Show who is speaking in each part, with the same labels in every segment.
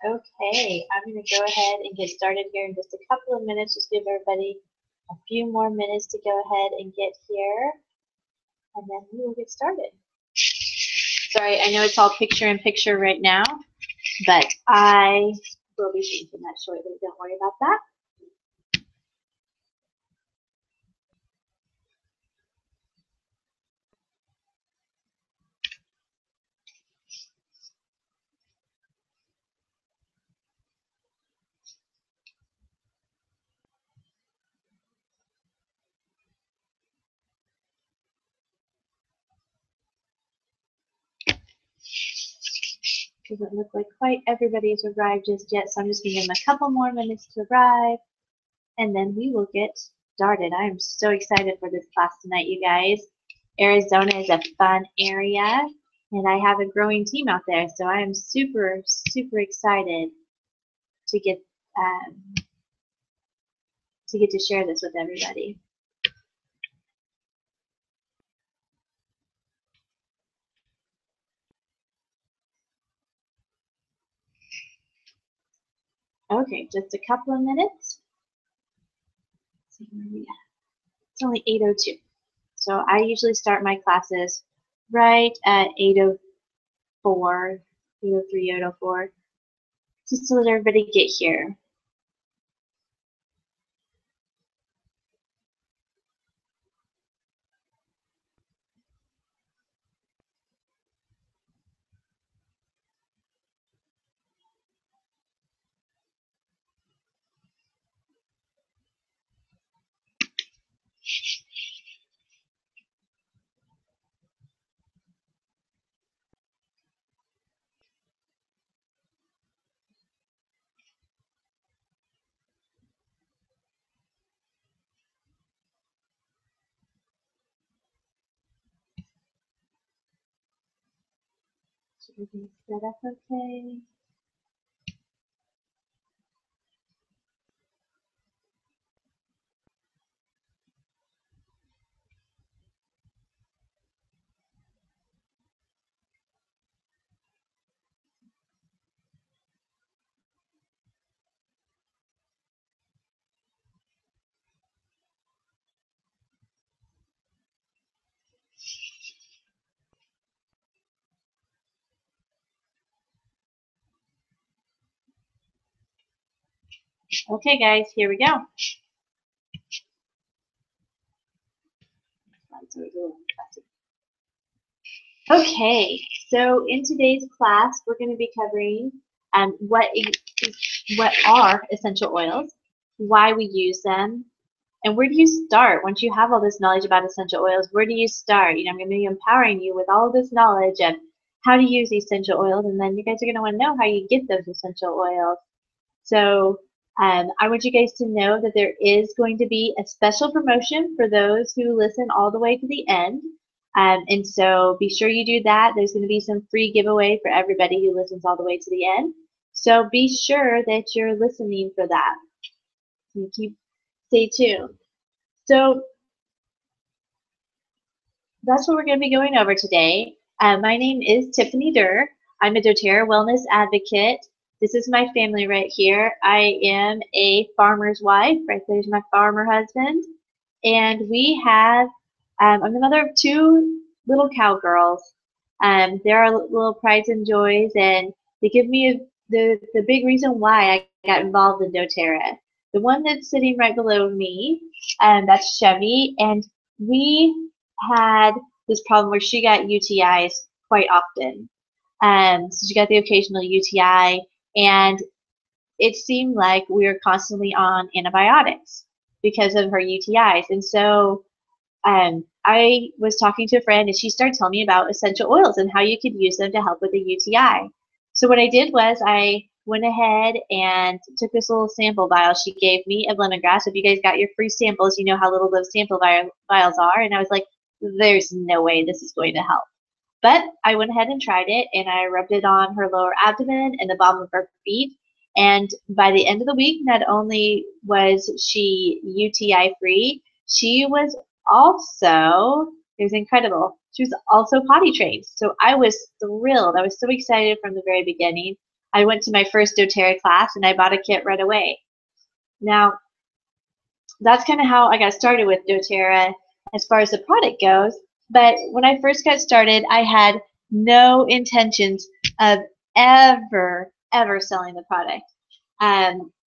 Speaker 1: Okay, I'm going to go ahead and get started here in just a couple of minutes. Just give everybody a few more minutes to go ahead and get here, and then we will get started. Sorry, I know it's all picture-in-picture right now, but I will be changing that shortly. Don't worry about that. Doesn't look like quite everybody's arrived just yet, so I'm just going to give them a couple more minutes to arrive, and then we will get started. I am so excited for this class tonight, you guys. Arizona is a fun area, and I have a growing team out there, so I am super, super excited to get to share this with everybody. Okay, just a couple of minutes. Let's see where we at. It's only 8:02. So I usually start my classes right at 8:04, 8:03, 8:04, just to let everybody get here. Should everything set up okay? Okay, guys, here we go. Okay, so in today's class, we're going to be covering what are essential oils, why we use them, and where do you start once you have all this knowledge about essential oils? Where do you start? You know, I'm going to be empowering you with all this knowledge of how to use essential oils, and then you guys are going to want to know how you get those essential oils. So I want you guys to know that there is going to be a special promotion for those who listen all the way to the end. And so be sure you do that. There's going to be some free giveaway for everybody who listens all the way to the end. So be sure that you're listening for that. And stay tuned. So that's what we're going to be going over today. My name is Tiffany Durr. I'm a doTERRA wellness advocate. This is my family right here. I am a farmer's wife. Right there's my farmer husband. And we have, I'm the mother of two little cowgirls. They're our little prides and joys, and they give me the big reason why I got involved in doTERRA. The one that's sitting right below me, that's Chevy, and we had this problem where she got UTIs quite often. So she got the occasional UTI, and it seemed like we were constantly on antibiotics because of her UTIs. And so I was talking to a friend, and she started telling me about essential oils and how you could use them to help with a UTI. So what I did was I went ahead and took this little sample vial she gave me of lemongrass. If you guys got your free samples, you know how little those sample vials are. And I was like, there's no way this is going to help. But I went ahead and tried it, and I rubbed it on her lower abdomen and the bottom of her feet. And by the end of the week, not only was she UTI free, she was also, it was incredible, she was also potty trained. So I was thrilled. I was so excited from the very beginning. I went to my first doTERRA class and I bought a kit right away. Now, that's kind of how I got started with doTERRA as far as the product goes. But when I first got started, I had no intentions of ever selling the product.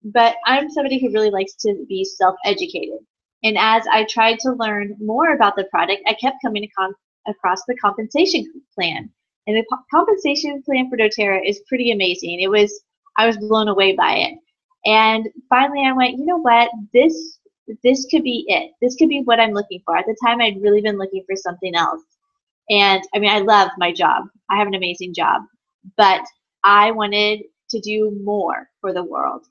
Speaker 1: But I'm somebody who really likes to be self-educated. And as I tried to learn more about the product, I kept coming across the compensation plan. And the compensation plan for doTERRA is pretty amazing. I was blown away by it. And finally I went, you know what, this could be it. This could be what I'm looking for. At the time, I'd really been looking for something else. And I mean, I love my job. I have an amazing job. But I wanted to do more for the world.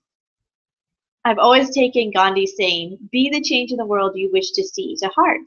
Speaker 1: I've always taken Gandhi's saying, be the change in the world you wish to see, to heart.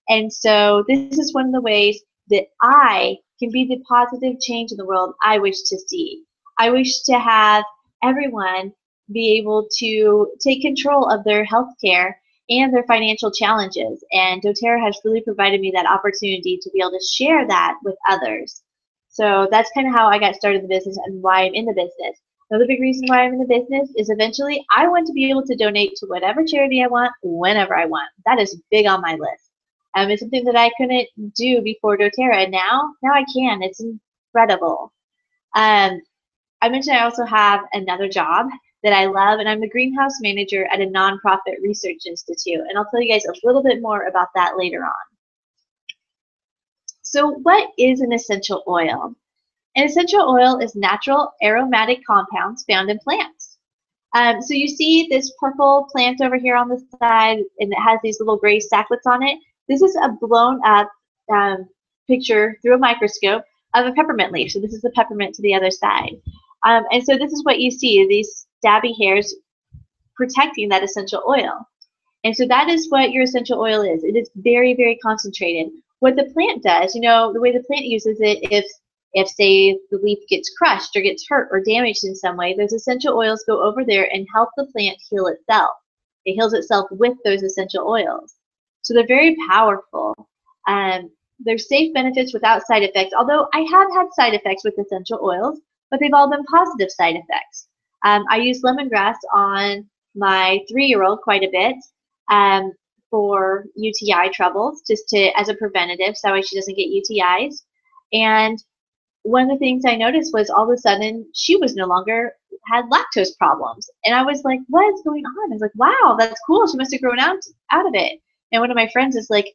Speaker 1: And so this is one of the ways that I can be the positive change in the world I wish to see. I wish to have everyone be able to take control of their health care and their financial challenges. And doTERRA has really provided me that opportunity to be able to share that with others. So that's kind of how I got started in the business and why I'm in the business. Another big reason why I'm in the business is eventually I want to be able to donate to whatever charity I want, whenever I want. That is big on my list. It's something that I couldn't do before doTERRA, and now I can. It's incredible. I mentioned I also have another job that I love, and I'm the greenhouse manager at a nonprofit research institute, and I'll tell you guys a little bit more about that later on. So what is an essential oil? An essential oil is natural aromatic compounds found in plants. So you see this purple plant over here on the side, and it has these little gray sacklets on it. This is a blown up picture through a microscope of a peppermint leaf. So this is the peppermint to the other side. And so this is what you see, these stabby hairs protecting that essential oil. And so that is what your essential oil is. It is very, very concentrated. What the plant does, you know, the way the plant uses it, if say the leaf gets crushed or gets hurt or damaged in some way, those essential oils go over there and help the plant heal itself. It heals itself with those essential oils. So they're very powerful. There's safe benefits without side effects, although I have had side effects with essential oils, but they've all been positive side effects. I use lemongrass on my 3-year-old quite a bit for UTI troubles, just as a preventative, so that way she doesn't get UTIs. And one of the things I noticed was all of a sudden she was no longer had lactose problems. And I was like, what is going on? I was like, wow, that's cool. She must have grown out of it. And one of my friends is like,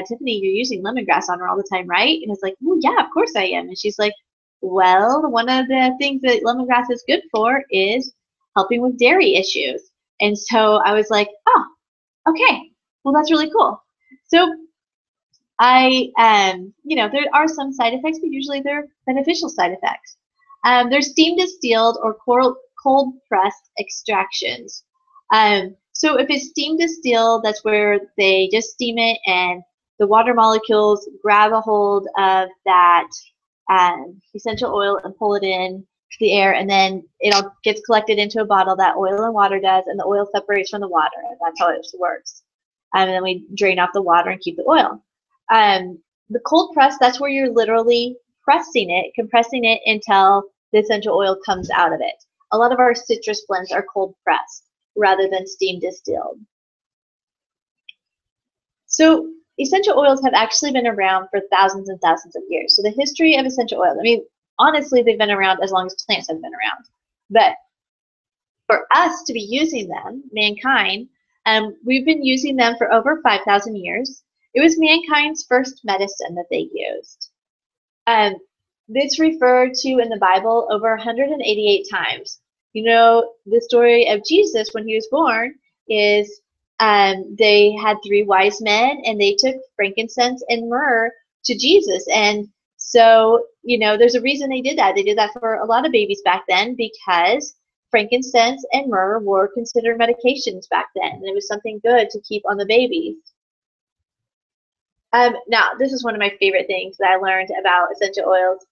Speaker 1: Tiffany, you're using lemongrass on her all the time, right? And I was like, well, yeah, of course I am. And she's like, well, one of the things that lemongrass is good for is helping with dairy issues. And so I was like, oh, okay, well, that's really cool. So you know, there are some side effects, but usually they're beneficial side effects. There's steam distilled or cold pressed extractions. So if it's steam distilled, that's where they just steam it and the water molecules grab a hold of that essential oil and pull it in the air, and then it all gets collected into a bottle. That oil and water does, and the oil separates from the water. That's how it works. And then we drain off the water and keep the oil. The cold press, that's where you're literally pressing it, compressing it until the essential oil comes out of it. A lot of our citrus blends are cold pressed rather than steam distilled. So essential oils have actually been around for thousands and thousands of years. So the history of essential oils, I mean, honestly, they've been around as long as plants have been around. But for us to be using them, mankind, we've been using them for over 5,000 years. It was mankind's first medicine that they used. It's referred to in the Bible over 188 times. You know, the story of Jesus when he was born is they had 3 wise men and they took frankincense and myrrh to Jesus. And so, you know, there's a reason they did that. They did that for a lot of babies back then because frankincense and myrrh were considered medications back then. And it was something good to keep on the babies. Now, this is one of my favorite things that I learned about essential oils.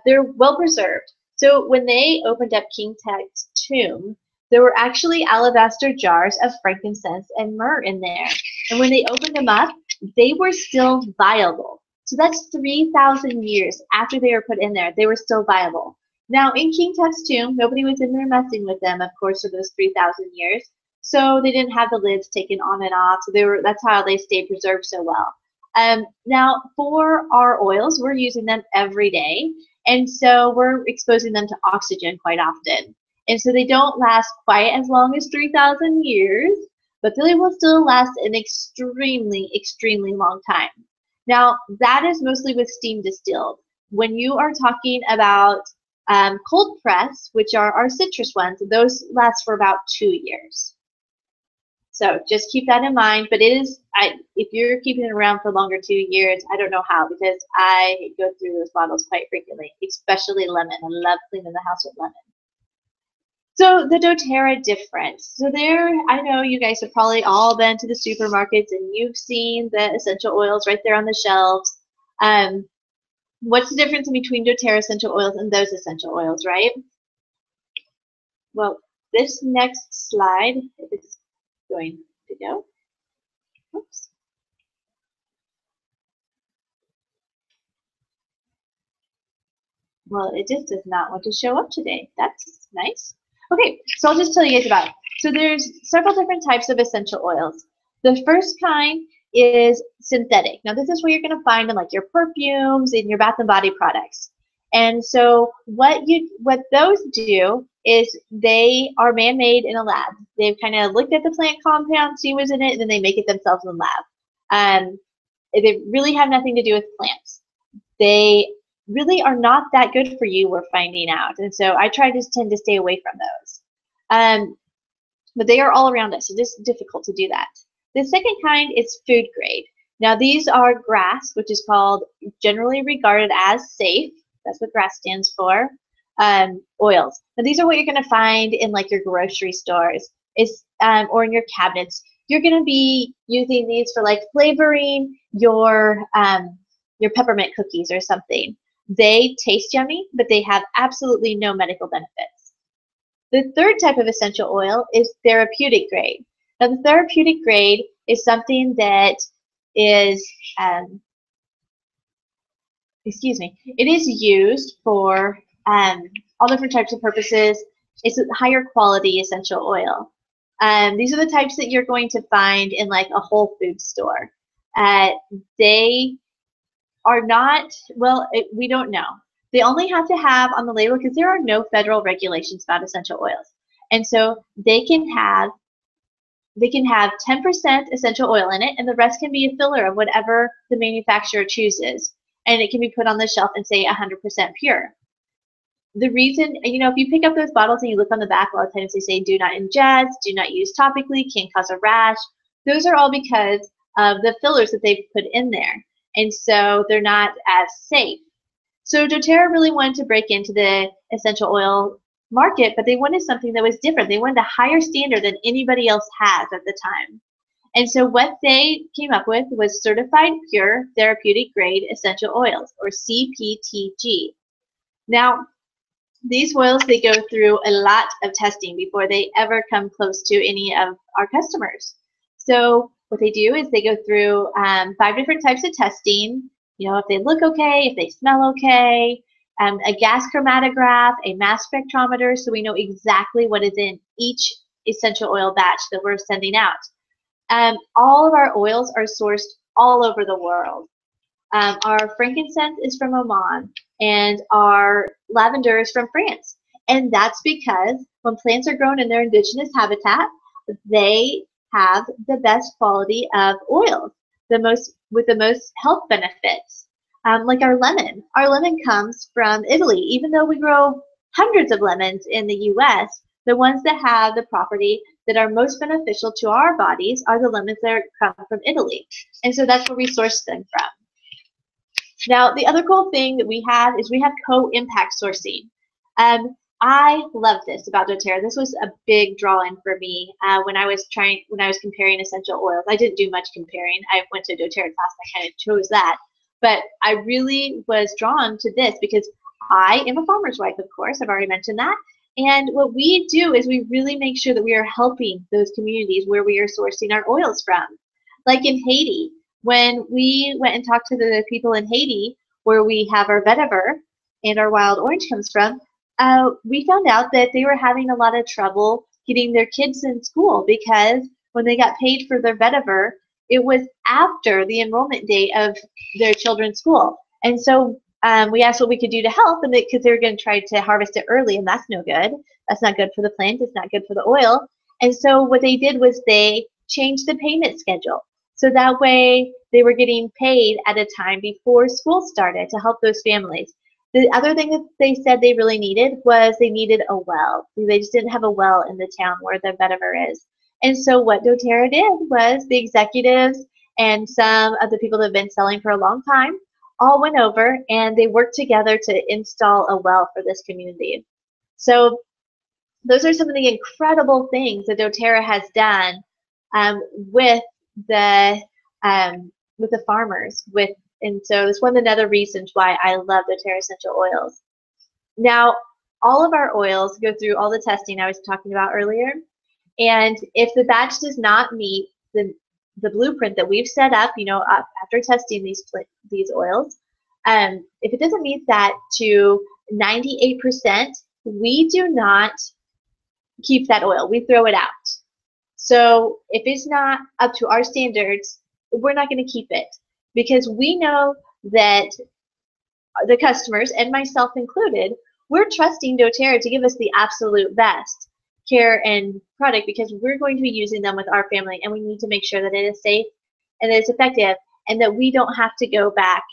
Speaker 1: They're well preserved. So when they opened up King Tut's tomb, there were actually alabaster jars of frankincense and myrrh in there. And when they opened them up, they were still viable. So that's 3,000 years after they were put in there, they were still viable. Now, in King Tut's tomb, nobody was in there messing with them, of course, for those 3,000 years. So they didn't have the lids taken on and off. So that's how they stayed preserved so well. Now, for our oils, we're using them every day. And so we're exposing them to oxygen quite often. And so they don't last quite as long as 3,000 years, but they will still last an extremely, extremely long time. Now, that is mostly with steam distilled. When you are talking about cold press, which are our citrus ones, those last for about 2 years. So just keep that in mind. But if you're keeping it around for longer 2 years, I don't know how, because I go through those bottles quite frequently, especially lemon. I love cleaning the house with lemon. So the doTERRA difference. So I know you guys have probably all been to the supermarkets and you've seen the essential oils right there on the shelves. What's the difference between doTERRA essential oils and those essential oils, right? Well, this next slide, if it's going to go. Oops. Well, it just does not want to show up today. That's nice. Okay, so I'll just tell you guys about it. So there's several different types of essential oils. The first kind is synthetic. Now this is where you're going to find in like your perfumes and your bath and body products. And so what those do is they are man-made in a lab. They've kind of looked at the plant compound, see what's in it, and then they make it themselves in the lab. They really have nothing to do with plants. They really are not that good for you, we're finding out. And so I tend to stay away from those. But they are all around us, so it's difficult to do that. The second kind is food grade. Now these are GRAS, which is called generally regarded as safe. That's what GRAS stands for. Oils. Now these are what you're going to find in like your grocery stores, or in your cabinets. You're going to be using these for like flavoring your peppermint cookies or something. They taste yummy, but they have absolutely no medical benefits. The third type of essential oil is therapeutic grade. Now, the therapeutic grade is something that is, it is used for all different types of purposes. It's a higher quality essential oil. These are the types that you're going to find in like a Whole Foods store. They are not, well, we don't know. They only have to have on the label, because there are no federal regulations about essential oils. And so they can have 10% essential oil in it, and the rest can be a filler of whatever the manufacturer chooses. And it can be put on the shelf and say 100% pure. The reason, if you pick up those bottles and you look on the back, a lot of times they say do not ingest, do not use topically, can cause a rash. Those are all because of the fillers that they've put in there. And so they're not as safe. So doTERRA really wanted to break into the essential oil market, but they wanted something that was different. They wanted a higher standard than anybody else has at the time. And so what they came up with was certified pure therapeutic grade essential oils, or CPTG. Now, these oils, they go through a lot of testing before they ever come close to any of our customers. So what they do is they go through 5 different types of testing. If they look okay, if they smell okay, a gas chromatograph, a mass spectrometer, so we know exactly what is in each essential oil batch that we're sending out. All of our oils are sourced all over the world. Our frankincense is from Oman, and our lavender is from France. And that's because when plants are grown in their indigenous habitat, they have the best quality of oils, with the most health benefits. Like our lemon. Our lemon comes from Italy. Even though we grow hundreds of lemons in the US, the ones that have the property that are most beneficial to our bodies are the lemons that come from Italy. And so that's where we source them from. Now, the other cool thing that we have is we have co-impact sourcing. I love this about doTERRA. This was a big draw-in for me when I was comparing essential oils. I didn't do much comparing. I went to a doTERRA class and I kind of chose that. But I really was drawn to this because I am a farmer's wife, of course. I've already mentioned that. And what we do is we really make sure that we are helping those communities where we are sourcing our oils from. Like in Haiti, when we went and talked to the people in Haiti where we have our vetiver and our wild orange comes from, we found out that they were having a lot of trouble getting their kids in school because when they got paid for their vetiver, it was after the enrollment date of their children's school. And so we asked what we could do to help, and because they were going to try to harvest it early, and that's no good. That's not good for the plant. It's not good for the oil. And so what they did was they changed the payment schedule. So that way they were getting paid at a time before school started to help those families. The other thing that they said they really needed was they needed a well. They just didn't have a well in the town where the vetiver is. And so what doTERRA did was the executives and some of the people that have been selling for a long time all went over and they worked together to install a well for this community. So those are some of the incredible things that doTERRA has done with the farmers. And so it's one of the other reasons why I love doTERRA essential oils. Now, all of our oils go through all the testing I was talking about earlier. And if the batch does not meet the blueprint that we've set up, after testing these oils, if it doesn't meet that to 98%, we do not keep that oil. We throw it out. So if it's not up to our standards, we're not going to keep it because we know that the customers, and myself included, we're trusting doTERRA to give us the absolute best care and product because we're going to be using them with our family, and we need to make sure that it is safe and that it's effective and that we don't have to go back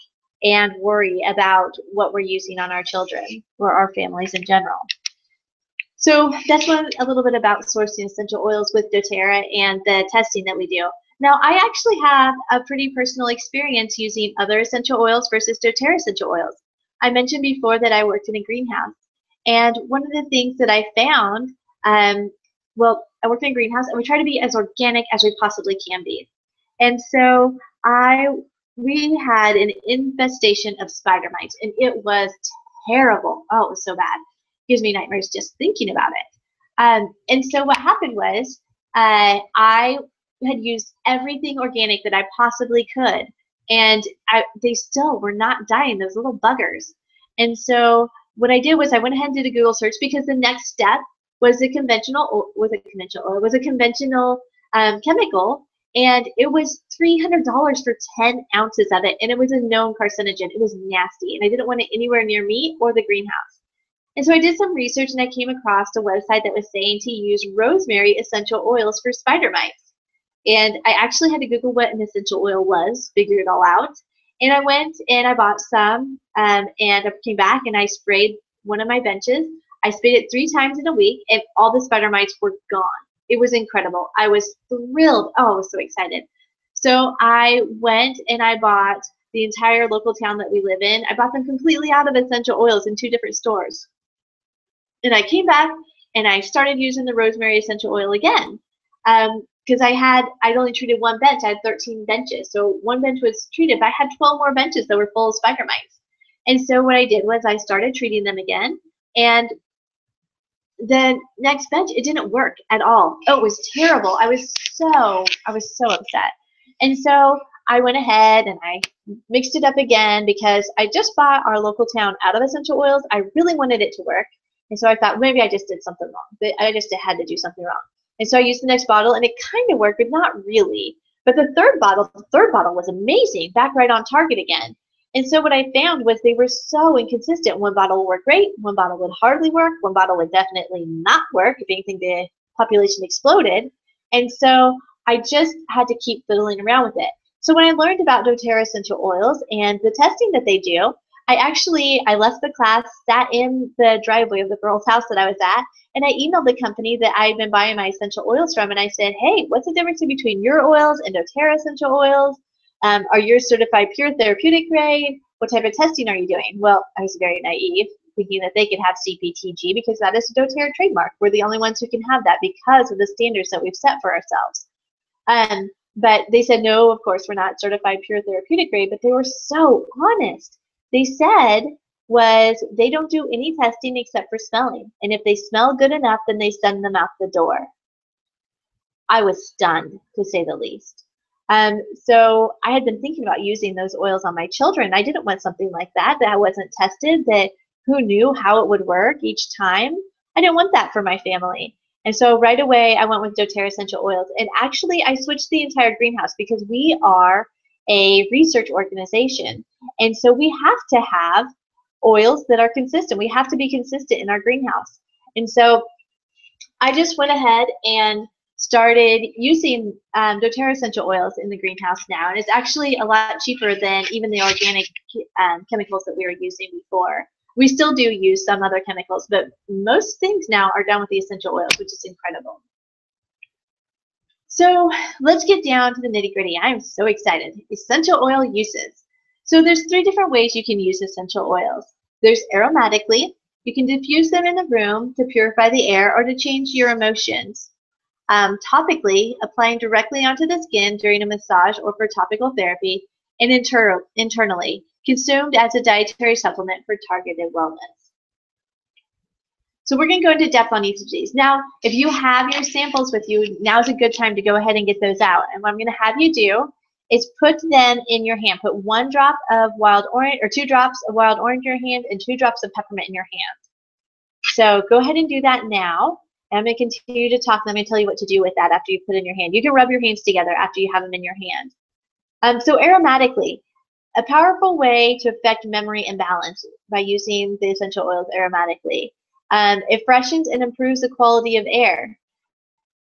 Speaker 1: and worry about what we're using on our children or our families in general. So that's a little bit about sourcing essential oils with doTERRA and the testing that we do. Now, I actually have a pretty personal experience using other essential oils versus doTERRA essential oils. I mentioned before that I worked in a greenhouse, and one of the things that I found, I worked in a greenhouse, and we try to be as organic as we possibly can be. And so we had an infestation of spider mites, and it was terrible. Oh, it was so bad. It gives me nightmares just thinking about it. And so what happened was I had used everything organic that I possibly could, and they still were not dying, those little buggers. And so what I did was I went ahead and did a Google search because the next step was a conventional chemical, and it was $300 for 10 ounces of it, and it was a known carcinogen. It was nasty, and I didn't want it anywhere near me or the greenhouse. And so I did some research, and I came across a website that was saying to use rosemary essential oils for spider mites. And I actually had to Google what an essential oil was, figure it all out. And I went and I bought some, and I came back and I sprayed one of my benches. I sprayed it 3 times in a week, and all the spider mites were gone. It was incredible. I was thrilled. Oh, I was so excited. So I went and I bought the entire local town that we live in. I bought them completely out of essential oils in 2 different stores. And I came back and I started using the rosemary essential oil again. Because I'd only treated 1 bench. I had 13 benches. So 1 bench was treated, but I had 12 more benches that were full of spider mites. And so what I did was I started treating them again. And the next bench, it didn't work at all. Oh, it was terrible. I was so upset. And so I went ahead and I mixed it up again because I just bought our local town out of essential oils. I really wanted it to work. And so I thought maybe I just did something wrong. I just had to do something wrong. And so I used the next bottle, and it kind of worked, but not really. But the third bottle was amazing, back right on target again. And so what I found was they were so inconsistent. 1 bottle would work great, 1 bottle would hardly work, 1 bottle would definitely not work. If anything, the population exploded. And so I just had to keep fiddling around with it. So when I learned about doTERRA essential oils and the testing that they do, I left the class, sat in the driveway of the girl's house that I was at, and I emailed the company that I had been buying my essential oils from, and I said, hey, what's the difference between your oils and doTERRA essential oils? Are yours certified pure therapeutic grade? What type of testing are you doing? Well, I was very naive, thinking that they could have CPTG because that is a doTERRA trademark. We're the only ones who can have that because of the standards that we've set for ourselves. But they said, no, of course, we're not certified pure therapeutic grade, but they were so honest. They said was they don't do any testing except for smelling. And if they smell good enough, then they send them out the door. I was stunned, to say the least. So I had been thinking about using those oils on my children. I didn't want something like that wasn't tested, that who knew how it would work each time. I didn't want that for my family. And so right away, I went with doTERRA essential oils. And actually, I switched the entire greenhouse because we are a research organization. And so we have to have oils that are consistent. We have to be consistent in our greenhouse. And so I just went ahead and started using doTERRA essential oils in the greenhouse now. And it's actually a lot cheaper than even the organic chemicals that we were using before. We still do use some other chemicals, but most things now are done with the essential oils, which is incredible. So let's get down to the nitty-gritty. I am so excited. Essential oil uses. So there's 3 different ways you can use essential oils. There's aromatically. You can diffuse them in the room to purify the air or to change your emotions. Topically, applying directly onto the skin during a massage or for topical therapy. And internally, consumed as a dietary supplement for targeted wellness. So we're going to go into depth on each of these. Now, if you have your samples with you, now's a good time to go ahead and get those out. And what I'm going to have you do is put them in your hand. Put 1 drop of wild orange, or 2 drops of wild orange in your hand, and 2 drops of peppermint in your hand. So go ahead and do that now. And I'm going to continue to talk. Let me tell you what to do with that after you put it in your hand. You can rub your hands together after you have them in your hand. So aromatically, a powerful way to affect memory and balance by using the essential oils aromatically. It freshens and improves the quality of air.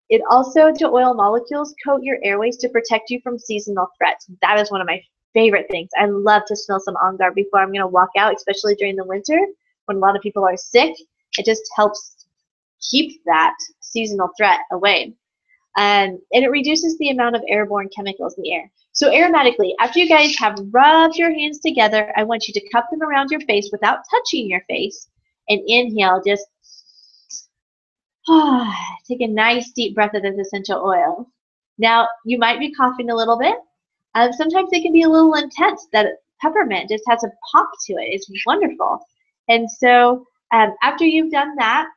Speaker 1: It also, the oil molecules coat your airways to protect you from seasonal threats. That is one of my favorite things. I love to smell some OnGuard before I'm going to walk out, especially during the winter when a lot of people are sick. It just helps keep that seasonal threat away. And it reduces the amount of airborne chemicals in the air. So aromatically, after you guys have rubbed your hands together, I want you to cup them around your face without touching your face. And inhale, just take a nice deep breath of this essential oil. Now, you might be coughing a little bit. Sometimes it can be a little intense. That peppermint just has a pop to it. It's wonderful. And so after you've done that,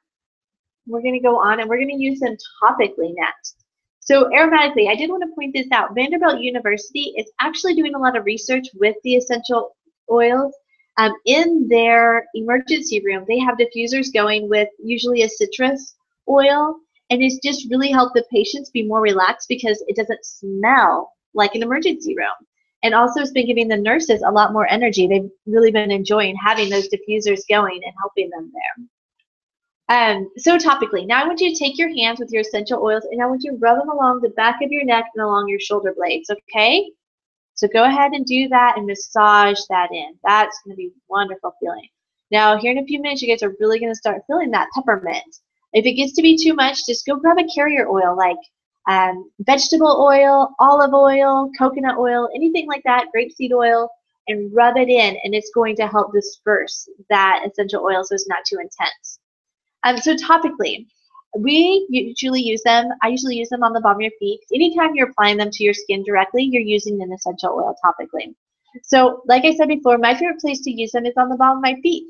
Speaker 1: we're going to go on and we're going to use them topically next. So aromatically, I did want to point this out. Vanderbilt University is actually doing a lot of research with the essential oils. In their emergency room, they have diffusers going with usually a citrus oil, and it's just really helped the patients be more relaxed because it doesn't smell like an emergency room. And also it's been giving the nurses a lot more energy. They've really been enjoying having those diffusers going and helping them there. So topically, now I want you to take your hands with your essential oils and I want you to rub them along the back of your neck and along your shoulder blades, okay? So go ahead and do that and massage that in. That's going to be a wonderful feeling. Now, here in a few minutes, you guys are really going to start feeling that peppermint. If it gets to be too much, just go grab a carrier oil like vegetable oil, olive oil, coconut oil, anything like that, grapeseed oil, and rub it in, and it's going to help disperse that essential oil so it's not too intense. So topically, we usually use them, I usually use them on the bottom of your feet. Anytime you're applying them to your skin directly, you're using an essential oil topically. So like I said before, my favorite place to use them is on the bottom of my feet.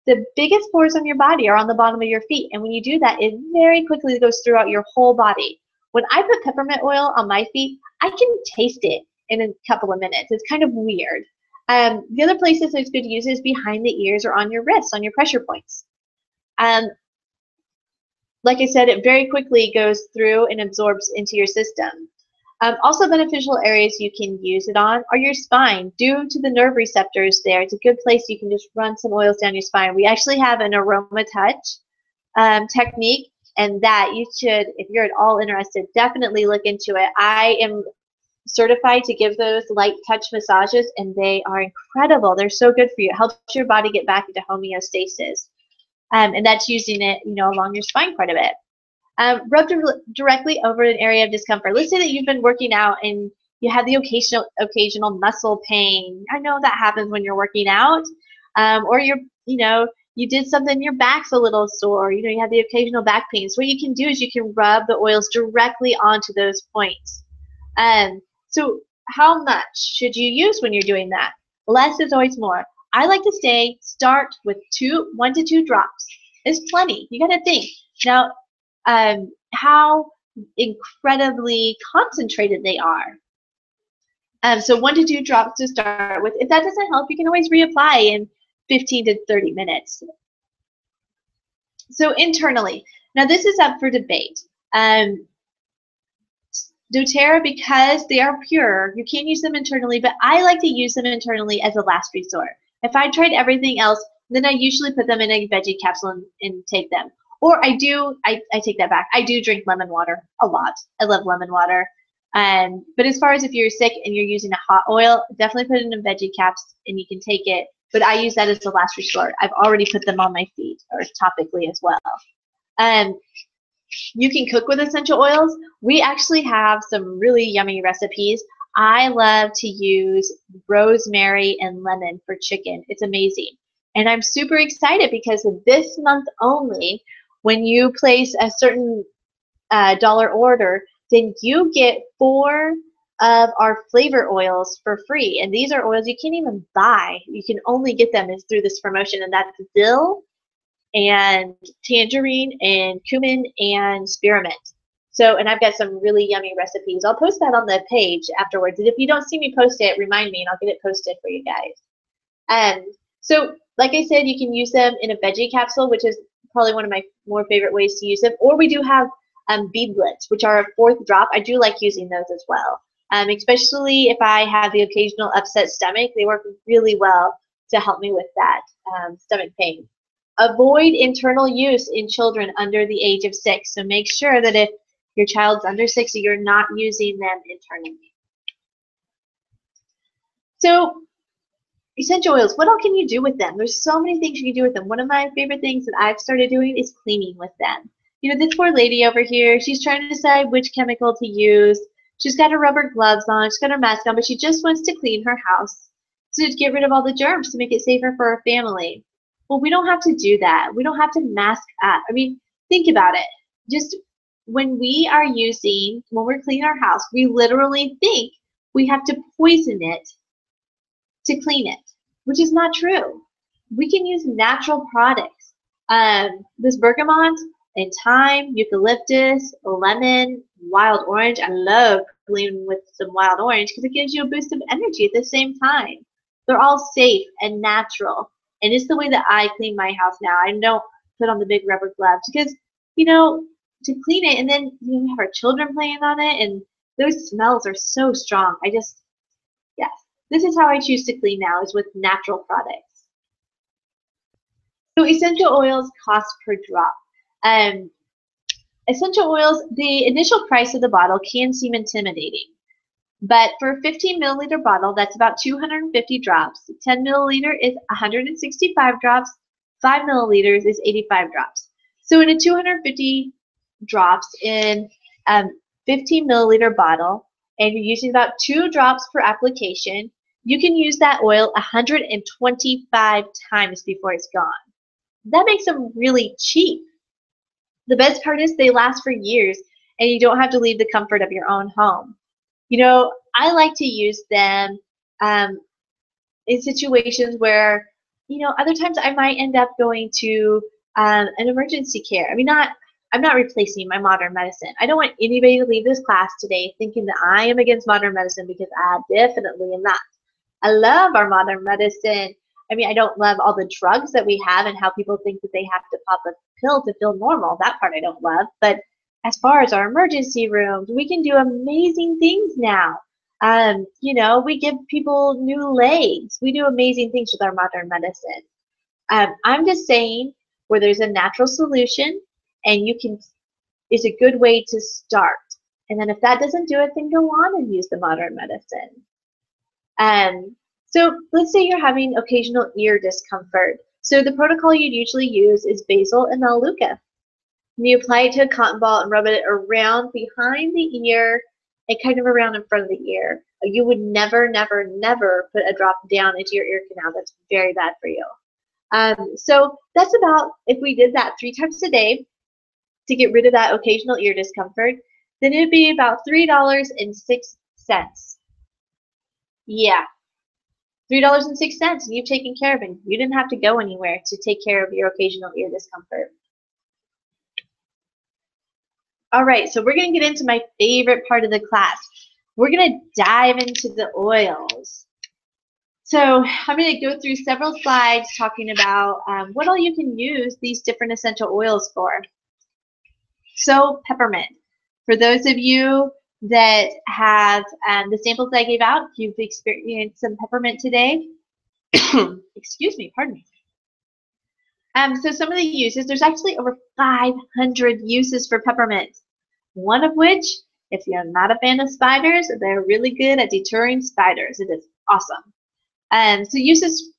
Speaker 1: The biggest pores on your body are on the bottom of your feet, and when you do that, it very quickly goes throughout your whole body. When I put peppermint oil on my feet, I can taste it in a couple of minutes. It's kind of weird. The other places it's good to use is behind the ears or on your wrists, on your pressure points. Like I said, it very quickly goes through and absorbs into your system. Also beneficial areas you can use it on are your spine. Due to the nerve receptors there, it's a good place you can just run some oils down your spine. We actually have an aroma touch technique, and that you should, if you're at all interested, definitely look into it. I am certified to give those light touch massages, and they are incredible. They're so good for you. It helps your body get back into homeostasis. And that's using it, you know, along your spine quite a bit. Rub directly over an area of discomfort. Let's say that you've been working out and you have the occasional muscle pain. I know that happens when you're working out, or you did something, your back's a little sore. You have the occasional back pain. So what you can do is you can rub the oils directly onto those points. So how much should you use when you're doing that? Less is always more. I like to start with 1 to 2 drops. It's plenty. You got to think. Now, how incredibly concentrated they are. So 1 to 2 drops to start with. If that doesn't help, you can always reapply. And 15 to 30 minutes. So internally, now this is up for debate. doTERRA, because they are pure, you can use them internally, but I like to use them internally as a last resort. If I tried everything else, then I usually put them in a veggie capsule and take them. Or I take that back. I do drink lemon water a lot. I love lemon water. But as far as if you're sick and you're using a hot oil, definitely put it in a veggie caps and you can take it. But I use that as the last resort. I've already put them on my feet, or topically as well. You can cook with essential oils. We actually have some really yummy recipes. I love to use rosemary and lemon for chicken. It's amazing. And I'm super excited because this month only, when you place a certain dollar order, then you get 4 of our flavor oils for free. And these are oils you can't even buy. You can only get them through this promotion, and that's dill and tangerine and cumin and spearmint. So, and I've got some really yummy recipes. I'll post that on the page afterwards. And if you don't see me post it, remind me and I'll get it posted for you guys. So, like I said, you can use them in a veggie capsule, which is probably one of my more favorite ways to use them. Or we do have beadlets, which are a 4th drop. I do like using those as well. Especially if I have the occasional upset stomach, they work really well to help me with that stomach pain. Avoid internal use in children under the age of 6. So make sure that if your child's under 6, you're not using them internally. So essential oils, what all can you do with them? There's so many things you can do with them. One of my favorite things that I've started doing is cleaning with them. You know, this poor lady over here, she's trying to decide which chemical to use. She's got her rubber gloves on, she's got her mask on, but she just wants to clean her house to get rid of all the germs to make it safer for her family. Well, we don't have to do that. We don't have to mask up. I mean, think about it. Just when we're cleaning our house, we literally think we have to poison it to clean it, which is not true. We can use natural products. This bergamot and thyme, eucalyptus, lemon, wild orange. I love cleaning with some wild orange because it gives you a boost of energy at the same time. They're all safe and natural. And it's the way that I clean my house now. I don't put on the big rubber gloves because, you know, to clean it and then we have our children playing on it and those smells are so strong. Yes, this is how I choose to clean now, is with natural products. So essential oils cost per drop. Essential oils, the initial price of the bottle can seem intimidating. But for a 15 milliliter bottle, that's about 250 drops. 10 milliliter is 165 drops. 5 milliliters is 85 drops. So in a 250 drops in 15 milliliter bottle, and you're using about 2 drops per application, you can use that oil 125 times before it's gone. That makes them really cheap. The best part is they last for years, and you don't have to leave the comfort of your own home. You know, I like to use them in situations where, you know, other times I might end up going to an emergency care. I mean, I'm not replacing my modern medicine. I don't want anybody to leave this class today thinking that I am against modern medicine, because I definitely am not. I love our modern medicine. I mean, I don't love all the drugs that we have and how people think that they have to pop a pill to feel normal. That part I don't love. But as far as our emergency rooms, we can do amazing things now. You know, we give people new legs. We do amazing things with our modern medicine. I'm just saying, where there's a natural solution, and it's a good way to start. And then if that doesn't do it, then go on and use the modern medicine. So let's say you're having occasional ear discomfort. So the protocol you'd usually use is basil and Melaleuca. And you apply it to a cotton ball and rub it around behind the ear and kind of around in front of the ear. You would never, never, never put a drop down into your ear canal. That's very bad for you. So that's about, if we did that 3 times a day to get rid of that occasional ear discomfort, then it'd be about $3.06. Yeah, $3.06, and you've taken care of it. You didn't have to go anywhere to take care of your occasional ear discomfort. All right, so we're going to get into my favorite part of the class. We're going to dive into the oils. So I'm going to go through several slides talking about what all you can use these different essential oils for. So peppermint. For those of you that have the samples that I gave out, if you've experienced some peppermint today, excuse me, pardon me. So some of the uses, there's actually over 500 uses for peppermint. One of which, if you're not a fan of spiders, they're really good at deterring spiders. It is awesome. So uses,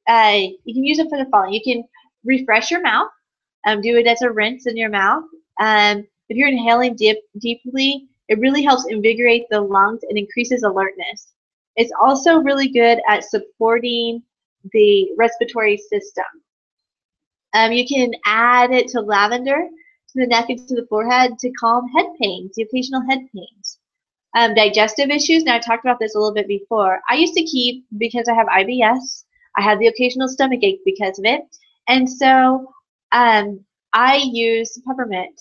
Speaker 1: you can use it for the following. You can refresh your mouth, do it as a rinse in your mouth. If you're inhaling deeply, it really helps invigorate the lungs and increases alertness. It's also really good at supporting the respiratory system. You can add it to lavender, to the neck and to the forehead to calm head pains, the occasional head pains. Digestive issues, now I talked about this a little bit before. I used to keep, because I have IBS, I had the occasional stomach ache because of it, and so I use peppermint.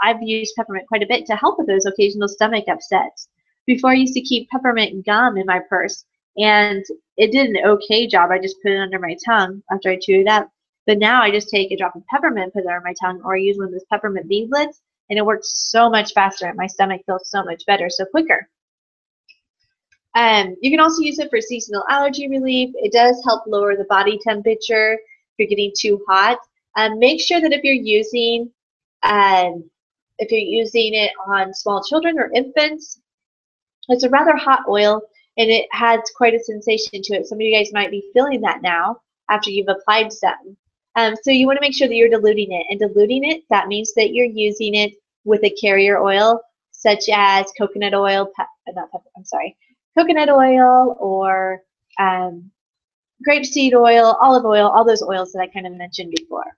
Speaker 1: I've used peppermint quite a bit to help with those occasional stomach upsets. Before I used to keep peppermint gum in my purse, and it did an okay job. I just put it under my tongue after I chewed it up. But now I just take a drop of peppermint, put it under my tongue, or I use one of those peppermint beadlets, and it works so much faster. My stomach feels so much better, so quicker. You can also use it for seasonal allergy relief. It does help lower the body temperature if you're getting too hot. Make sure that if you're using it on small children or infants, it's a rather hot oil, and it has quite a sensation to it. Some of you guys might be feeling that now after you've applied some. So you want to make sure that you're diluting it. And diluting it, that means that you're using it with a carrier oil, such as coconut oil, coconut oil, or grapeseed oil, olive oil, all those oils that I kind of mentioned before.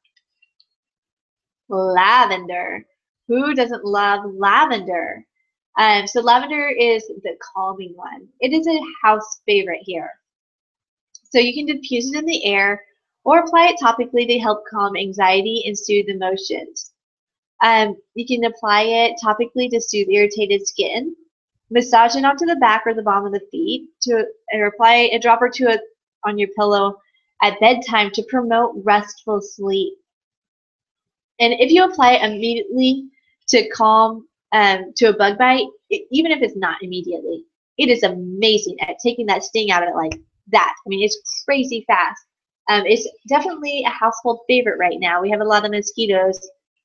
Speaker 1: Lavender. Who doesn't love lavender? So lavender is the calming one. It is a house favorite here. So you can diffuse it in the air or apply it topically to help calm anxiety and soothe emotions. You can apply it topically to soothe irritated skin, massage it onto the back or the bottom of the feet, or apply a drop or two on your pillow at bedtime to promote restful sleep. And if you apply it immediately to calm to a bug bite, even if it's not immediately, it is amazing at taking that sting out of it like that. I mean, it's crazy fast. It's definitely a household favorite right now. We have a lot of mosquitoes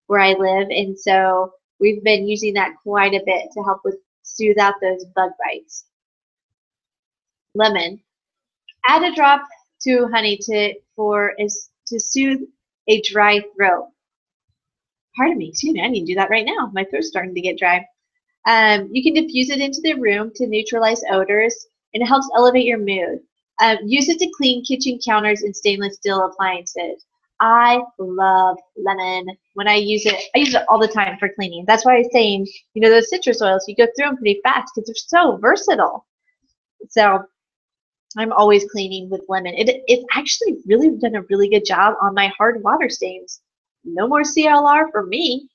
Speaker 1: where I live, and so we've been using that quite a bit to help with soothe out those bug bites. Lemon. Add a drop to honey to soothe a dry throat. Pardon me, excuse me, I need to do that right now. My throat's starting to get dry. You can diffuse it into the room to neutralize odors, and it helps elevate your mood. Use it to clean kitchen counters and stainless steel appliances. I love lemon. When I use it all the time for cleaning. That's why I was saying, you know, those citrus oils, you go through them pretty fast because they're so versatile. So I'm always cleaning with lemon. It's actually really done a really good job on my hard water stains. No more CLR for me.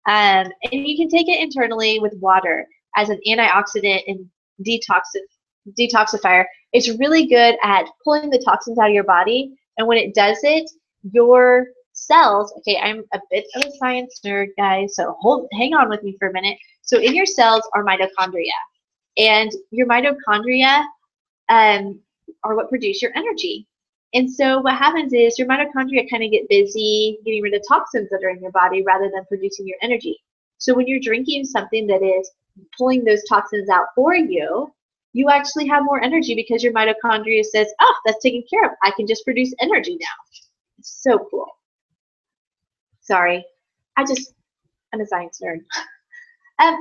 Speaker 1: And you can take it internally with water as an antioxidant and detoxifier. It's really good at pulling the toxins out of your body, and when it does it, your cells, okay, I'm a bit of a science nerd, guys, so hang on with me for a minute. So in your cells are mitochondria, and your mitochondria are what produce your energy. And so what happens is your mitochondria kind of get busy getting rid of toxins that are in your body rather than producing your energy. So when you're drinking something that is pulling those toxins out for you, you actually have more energy because your mitochondria says, oh, that's taken care of. I can just produce energy now. It's so cool. Sorry. I'm a science nerd.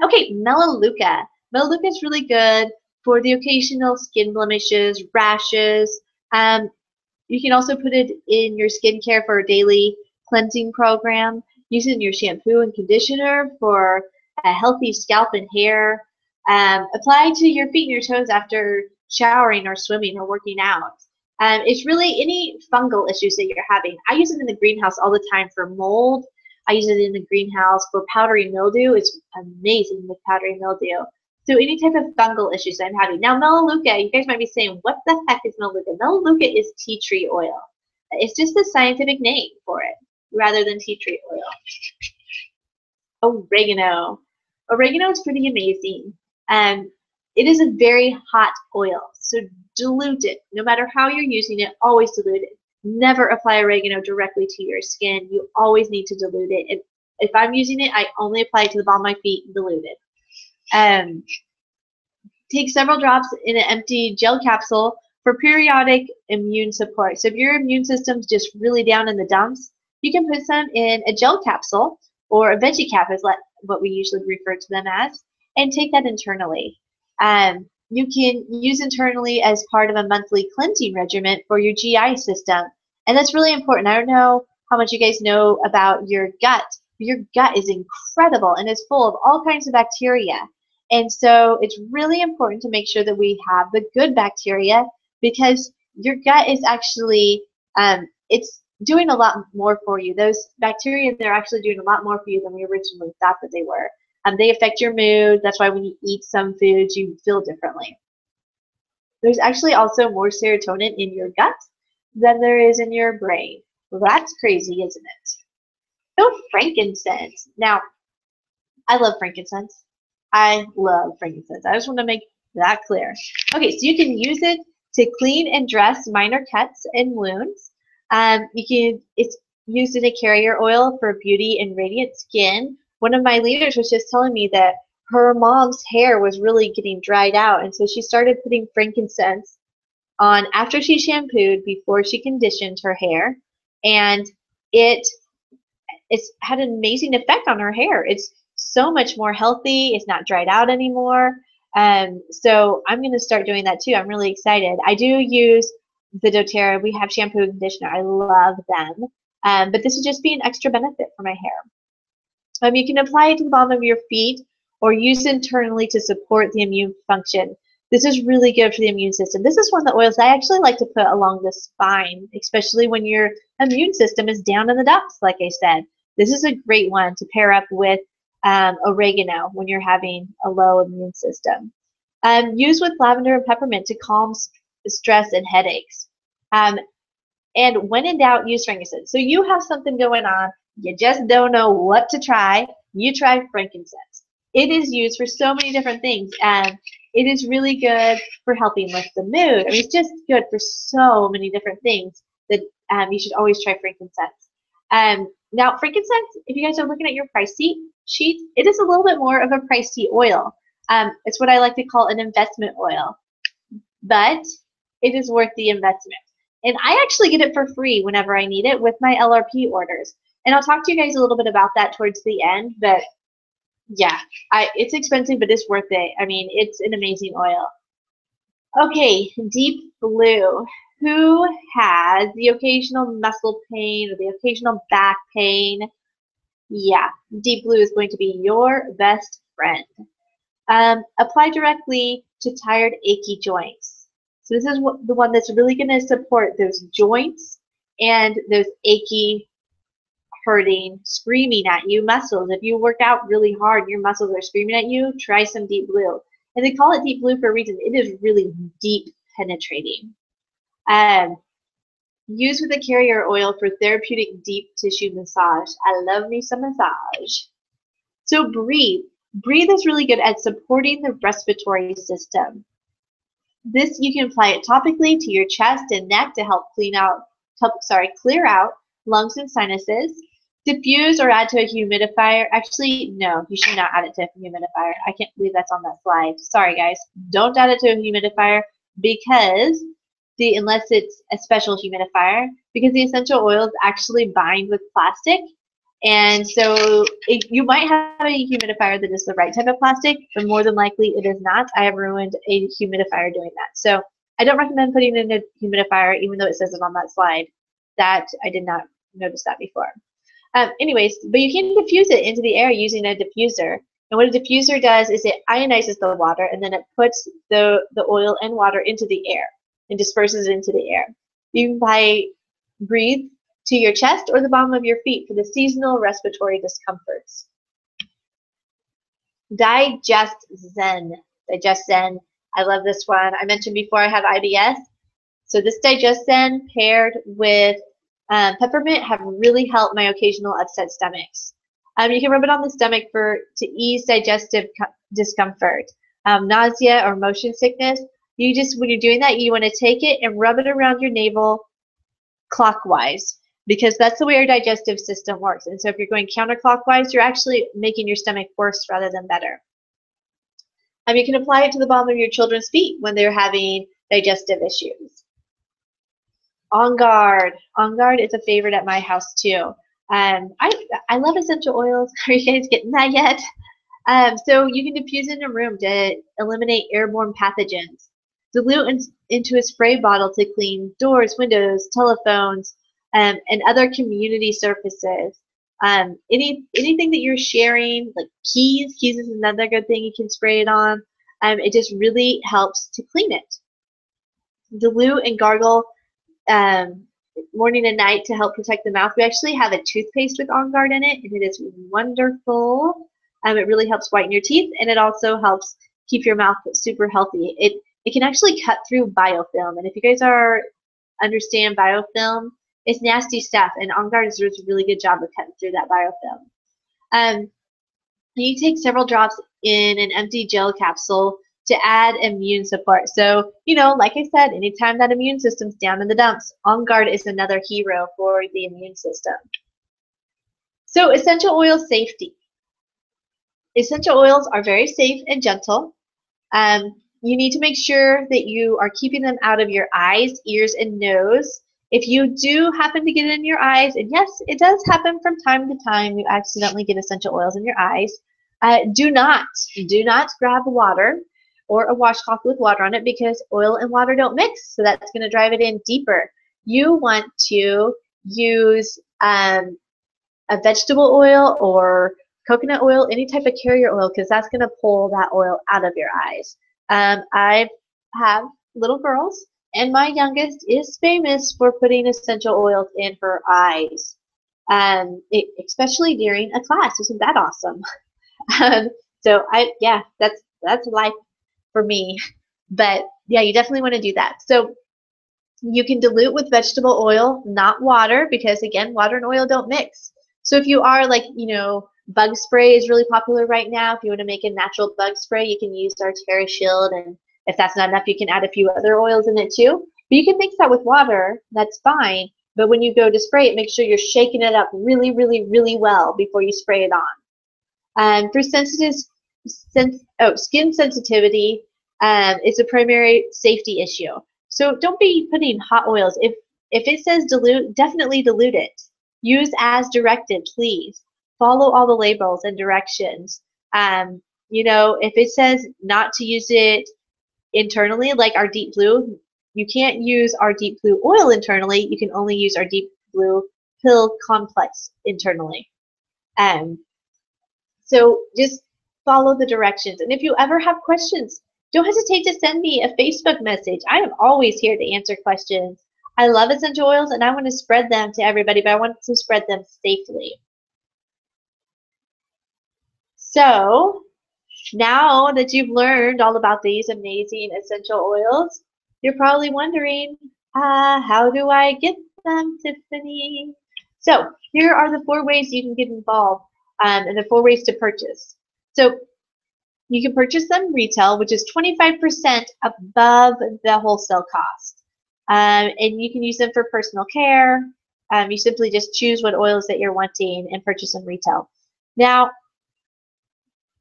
Speaker 1: Okay, Melaleuca. Melaleuca is really good for the occasional skin blemishes, rashes. You can also put it in your skincare for a daily cleansing program. Use it in your shampoo and conditioner for a healthy scalp and hair. Apply to your feet and your toes after showering or swimming or working out. It's really any fungal issues that you're having. I use it in the greenhouse all the time for mold. I use it in the greenhouse for powdery mildew. It's amazing with powdery mildew. So any type of fungal issues I'm having. Now, Melaleuca, you guys might be saying, what the heck is Melaleuca? Melaleuca is tea tree oil. It's just the scientific name for it, rather than tea tree oil. Oregano. Oregano is pretty amazing. It is a very hot oil, so dilute it. No matter how you're using it, always dilute it. Never apply oregano directly to your skin. You always need to dilute it. If I'm using it, I only apply it to the bottom of my feet and dilute it. Take several drops in an empty gel capsule for periodic immune support. So if your immune system's just really down in the dumps, you can put some in a gel capsule, or a veggie cap is what we usually refer to them as, and take that internally. You can use internally as part of a monthly cleansing regimen for your GI system. And that's really important. I don't know how much you guys know about your gut. Your gut is incredible and is full of all kinds of bacteria. And so it's really important to make sure that we have the good bacteria, because your gut is actually, it's doing a lot more for you. Those bacteria, they're actually doing a lot more for you than we originally thought that they were. They affect your mood. That's why when you eat some foods, you feel differently. There's actually also more serotonin in your gut than there is in your brain. Well, that's crazy, isn't it? So frankincense. Now, I love frankincense. I love frankincense. I just want to make that clear. Okay, so you can use it to clean and dress minor cuts and wounds. It's used in a carrier oil for beauty and radiant skin. One of my leaders was just telling me that her mom's hair was really getting dried out, and so she started putting frankincense on after she shampooed, before she conditioned her hair, and it's had an amazing effect on her hair. It's so much more healthy. It's not dried out anymore. So I'm going to start doing that too. I'm really excited. I do use the doTERRA. We have shampoo and conditioner. I love them. But this would just be an extra benefit for my hair. You can apply it to the bottom of your feet or use internally to support the immune function. This is really good for the immune system. This is one of the oils I actually like to put along the spine, especially when your immune system is down in the dumps, like I said. This is a great one to pair up with oregano when you're having a low immune system. Use with lavender and peppermint to calm stress and headaches. And when in doubt, use frankincense. So you have something going on, you just don't know what to try, you try frankincense. It is used for so many different things, and it is really good for helping lift the mood. I mean, it's just good for so many different things that you should always try frankincense. Now, frankincense, if you guys are looking at your price sheet, it is a little bit more of a pricey oil. It's what I like to call an investment oil, but it is worth the investment. And I actually get it for free whenever I need it with my LRP orders. And I'll talk to you guys a little bit about that towards the end, but yeah, it's expensive, but it's worth it. I mean, it's an amazing oil. Okay, deep blue. Who has the occasional muscle pain or the occasional back pain? Yeah, deep blue is going to be your best friend. Apply directly to tired, achy joints. So this is the one that's really going to support those joints and those achy, hurting, screaming at you muscles. If you work out really hard and your muscles are screaming at you, try some deep blue. And they call it deep blue for a reason. It is really deep penetrating. Use with a carrier oil for therapeutic deep tissue massage. I love me some massage. So breathe. Breathe is really good at supporting the respiratory system. This, you can apply it topically to your chest and neck to help clear out lungs and sinuses. Diffuse or add to a humidifier. Actually, no, you should not add it to a humidifier. I can't believe that's on that slide. Sorry, guys. Don't add it to a humidifier because unless it's a special humidifier, because the essential oils actually bind with plastic. And so you might have a humidifier that is the right type of plastic, but more than likely it is not. I have ruined a humidifier doing that. So I don't recommend putting in a humidifier, even though it says it on that slide. That I did not notice that before. Anyways, but you can diffuse it into the air using a diffuser. And what a diffuser does is it ionizes the water, and then it puts the oil and water into the air and disperses it into the air. You can breathe to your chest or the bottom of your feet for the seasonal respiratory discomforts. Digest Zen. Digestin. I love this one. I mentioned before I have IBS. So this Digestin paired with peppermint have really helped my occasional upset stomachs. You can rub it on the stomach to ease digestive discomfort, nausea or motion sickness. When you're doing that, you want to take it and rub it around your navel clockwise, because that's the way our digestive system works. And so if you're going counterclockwise, you're actually making your stomach worse rather than better. You can apply it to the bottom of your children's feet when they're having digestive issues. OnGuard. OnGuard is a favorite at my house too. I love essential oils. Are you guys getting that yet? So you can diffuse in a room to eliminate airborne pathogens. Dilute into a spray bottle to clean doors, windows, telephones, and other community surfaces. Anything that you're sharing, like keys. Keys is another good thing you can spray it on. It just really helps to clean it. Dilute and gargle morning and night to help protect the mouth. We actually have a toothpaste with OnGuard in it, and it is wonderful. It really helps whiten your teeth, and it also helps keep your mouth super healthy. It can actually cut through biofilm, and if you guys understand biofilm, it's nasty stuff, and OnGuard does a really good job of cutting through that biofilm. You take several drops in an empty gel capsule to add immune support. So, like I said, anytime that immune system's down in the dumps, OnGuard is another hero for the immune system. So, essential oil safety. Essential oils are very safe and gentle. You need to make sure that you are keeping them out of your eyes, ears, and nose. If you do happen to get it in your eyes, and yes, it does happen from time to time, you accidentally get essential oils in your eyes, do not grab water or a washcloth with water on it, because oil and water don't mix, so that's going to drive it in deeper. You want to use a vegetable oil or coconut oil, any type of carrier oil, because that's going to pull that oil out of your eyes. I have little girls, and my youngest is famous for putting essential oils in her eyes, especially during a class. Isn't that awesome? So that's life for me. But yeah, you definitely want to do that. So you can dilute with vegetable oil, not water, because again, water and oil don't mix. So if you are bug spray is really popular right now. If you want to make a natural bug spray, you can use our doTERRA Shield, and if that's not enough, you can add a few other oils in it too. But you can mix that with water, that's fine. But when you go to spray it, make sure you're shaking it up really, really, really well before you spray it on. For skin sensitivity is a primary safety issue. So don't be putting hot oils. If it says dilute, definitely dilute it. Use as directed, please. Follow all the labels and directions. If it says not to use it internally, like our deep blue, you can't use our deep blue oil internally. You can only use our deep blue pill complex internally. So just follow the directions. And if you ever have questions, don't hesitate to send me a Facebook message. I am always here to answer questions. I love essential oils, and I want to spread them to everybody, but I want to spread them safely. So now that you've learned all about these amazing essential oils, you're probably wondering, how do I get them, Tiffany? So here are the 4 ways you can get involved, and the 4 ways to purchase. So you can purchase them retail, which is 25% above the wholesale cost. And you can use them for personal care. You simply just choose what oils that you're wanting and purchase them retail. Now,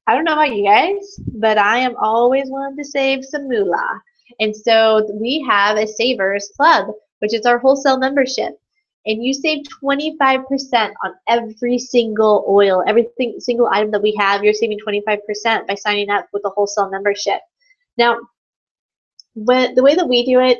Speaker 1: I don't know about you guys, but I am always willing to save some moolah. And so we have a Savers Club, which is our wholesale membership. And you save 25% on every single oil, every single item that we have. You're saving 25% by signing up with a wholesale membership. Now, the way that we do it,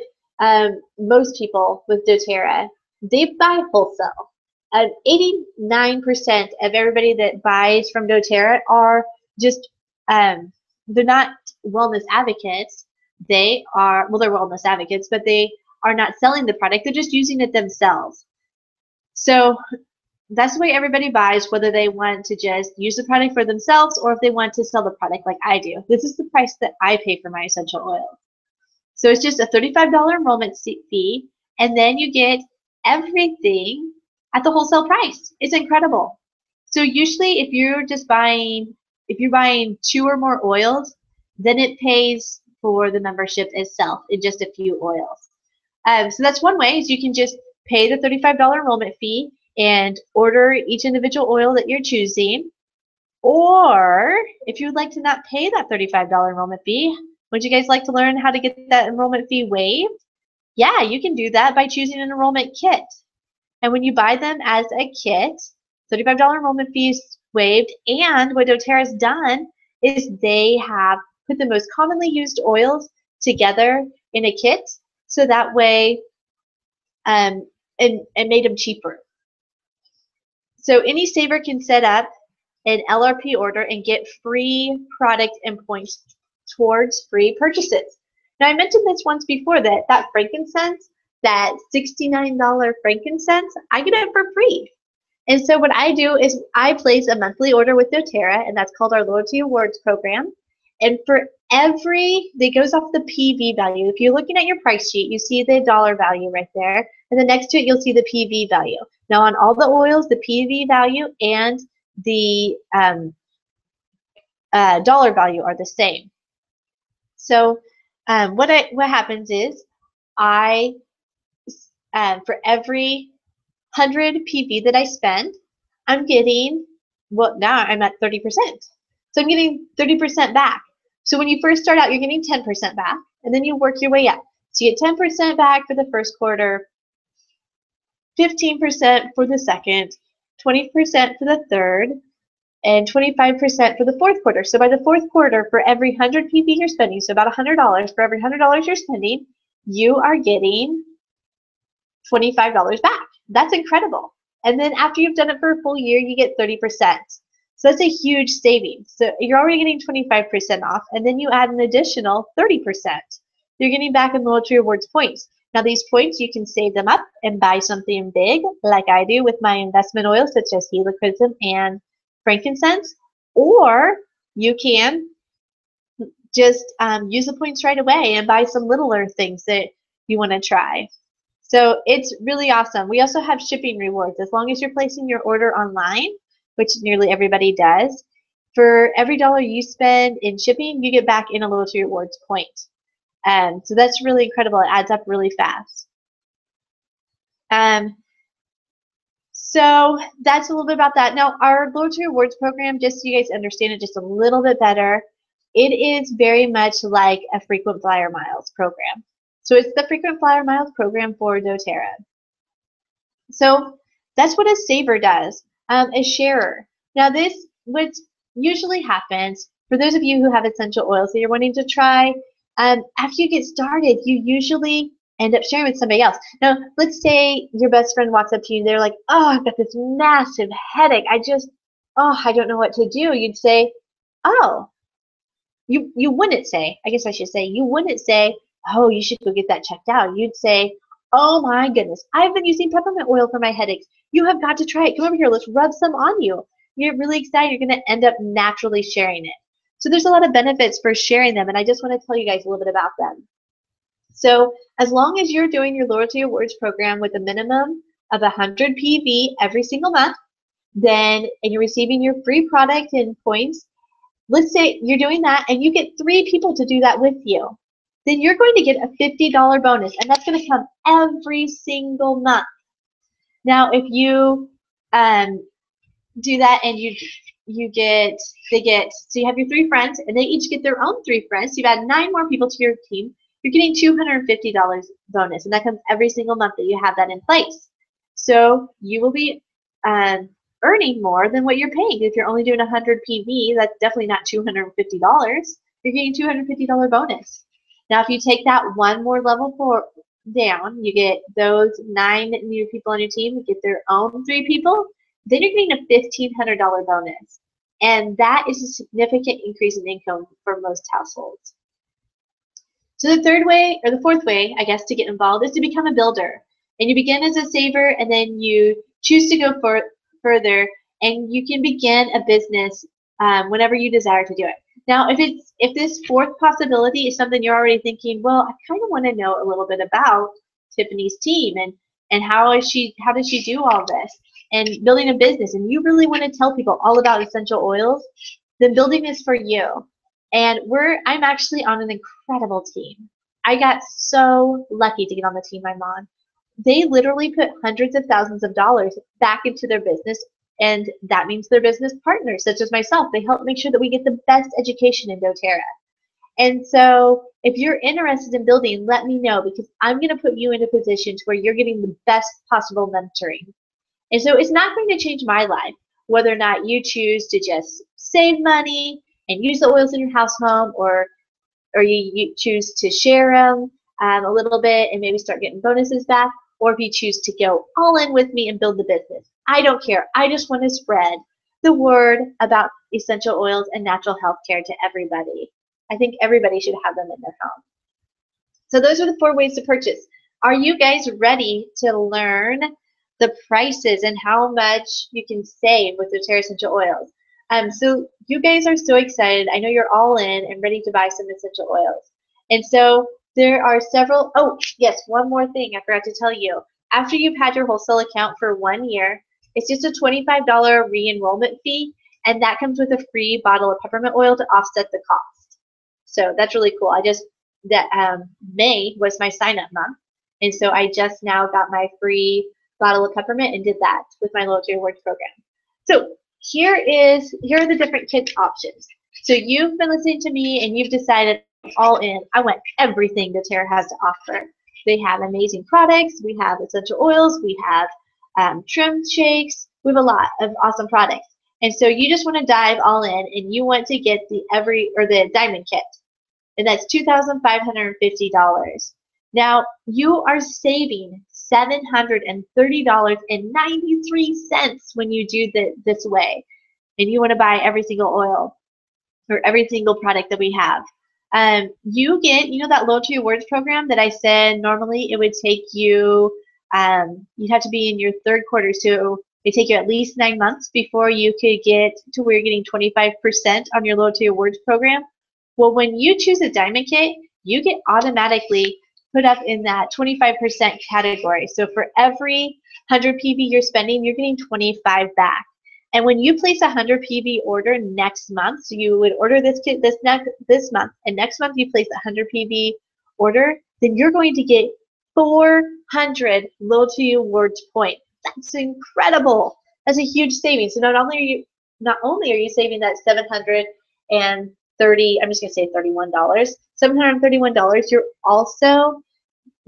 Speaker 1: most people with doTERRA, they buy wholesale. 89% of everybody that buys from doTERRA are just, they're not wellness advocates. They're wellness advocates, but they are not selling the product. They're just using it themselves. So that's the way everybody buys, whether they want to just use the product for themselves or if they want to sell the product like I do. This is the price that I pay for my essential oil. So it's just a $35 enrollment fee, and then you get everything at the wholesale price. It's incredible. So usually if you're buying 2 or more oils, then it pays for the membership itself in just a few oils. So that's one way, is you can just pay the $35 enrollment fee and order each individual oil that you're choosing. Or if you would like to not pay that $35 enrollment fee, would you guys like to learn how to get that enrollment fee waived? Yeah, you can do that by choosing an enrollment kit. And when you buy them as a kit, $35 enrollment fee is waived. And what doTERRA has done is they have put the most commonly used oils together in a kit, so that way and made them cheaper. So any saver can set up an LRP order and get free product and points towards free purchases. Now, I mentioned this once before, that frankincense, that $69 frankincense, I get it for free. And so what I do is I place a monthly order with doTERRA, and that's called our Loyalty Awards program. And for that goes off the PV value. If you're looking at your price sheet, you see the dollar value right there. And then next to it, you'll see the PV value. Now, on all the oils, the PV value and the dollar value are the same. So what happens is for every 100 PV that I spend, I'm getting, well, now I'm at 30%. So I'm getting 30% back. So when you first start out, you're getting 10% back, and then you work your way up. So you get 10% back for the first quarter, 15% for the second, 20% for the third, and 25% for the fourth quarter. So by the fourth quarter, for every 100 PV you're spending, so about $100, for every $100 you're spending, you are getting $25 back. That's incredible. And then after you've done it for a full year, you get 30%. So that's a huge savings. So you're already getting 25% off, and then you add an additional 30%. You're getting back in Loyalty Rewards points. Now these points, you can save them up and buy something big, like I do with my investment oils, such as helichrysum and frankincense, or you can just use the points right away and buy some littler things that you want to try. So it's really awesome. We also have shipping rewards. As long as you're placing your order online, which nearly everybody does, for every dollar you spend in shipping, you get back in a Loyalty Rewards point. So that's really incredible. It adds up really fast. So that's a little bit about that. Now, our Loyalty Rewards program, just so you guys understand it just a little bit better, it is very much like a frequent flyer miles program. So it's the frequent flyer miles program for doTERRA. So that's what a saver does, a sharer. Now what usually happens, for those of you who have essential oils that you're wanting to try, after you get started, you usually end up sharing with somebody else. Now, let's say your best friend walks up to you and they're like, oh, I've got this massive headache. I don't know what to do. You'd say, oh, you wouldn't say, I guess I should say, you wouldn't say, oh, you should go get that checked out. You'd say, oh my goodness, I've been using peppermint oil for my headaches. You have got to try it. Come over here, let's rub some on you. You're really excited. You're going to end up naturally sharing it. So there's a lot of benefits for sharing them, and I just want to tell you guys a little bit about them. So as long as you're doing your Loyalty Awards program with a minimum of 100 PV every single month, and you're receiving your free product and points, let's say you're doing that and you get 3 people to do that with you, then you're going to get a $50 bonus, and that's going to come every single month. Now, if you do that and so you have your 3 friends, and they each get their own 3 friends, so you've added 9 more people to your team, you're getting $250 bonus, and that comes every single month that you have that in place. So you will be earning more than what you're paying. If you're only doing 100 PV, that's definitely not $250. You're getting $250 bonus. Now, if you take that one more level down, you get those 9 new people on your team who get their own 3 people, then you're getting a $1,500 bonus. And that is a significant increase in income for most households. So the fourth way, I guess, to get involved is to become a builder. And you begin as a saver, and then you choose to go further, and you can begin a business whenever you desire to do it. Now, if this fourth possibility is something you're already thinking, well, I kind of want to know a little bit about Tiffany's team and how does she do all this and building a business, and you really want to tell people all about essential oils, then building is for you. And I'm actually on an incredible team. I got so lucky to get on the team I'm on. They literally put hundreds of thousands of dollars back into their business, and that means their business partners, such as myself. They help make sure that we get the best education in doTERRA. And so if you're interested in building, let me know, because I'm going to put you into positions where you're getting the best possible mentoring. And so it's not going to change my life, whether or not you choose to just save money and use the oils in your house home, or you choose to share them a little bit and maybe start getting bonuses back, or if you choose to go all in with me and build the business. I don't care. I just want to spread the word about essential oils and natural health care to everybody. I think everybody should have them in their home. So those are the 4 ways to purchase. Are you guys ready to learn the prices and how much you can save with doTERRA essential oils? So you guys are so excited. I know you're all in and ready to buy some essential oils. And so there are several, oh yes, one more thing I forgot to tell you. After you've had your wholesale account for 1 year, it's just a $25 re-enrollment fee, and that comes with a free bottle of peppermint oil to offset the cost. So that's really cool. May was my sign-up month, and so I just now got my free bottle of peppermint and did that with my Loyalty Rewards program. So here are the different kit options. So you've been listening to me and you've decided all in. I want everything doTERRA has to offer. They have amazing products. We have essential oils. We have trim shakes. We have a lot of awesome products. And so you just want to dive all in, and you want to get the diamond kit, and that's $2,550. Now you are saving $730.93 when you do this way, and you want to buy every single oil or every single product that we have. You get, that Loyalty Rewards program that I said normally it would take you, you'd have to be in your 3rd quarter, so it'd take you at least 9 months before you could get to where you're getting 25% on your Loyalty Rewards program. Well, when you choose a diamond kit, you get automatically put up in that 25% category. So for every 100 PV you're spending, you're getting 25 back. And when you place a 100 PV order next month, so you would order this kit this month, and next month you place a 100 PV order, then you're going to get 400 Loyalty Rewards points. That's incredible. That's a huge savings. So not only are you saving that $730, I'm just going to say $31, $731, you're also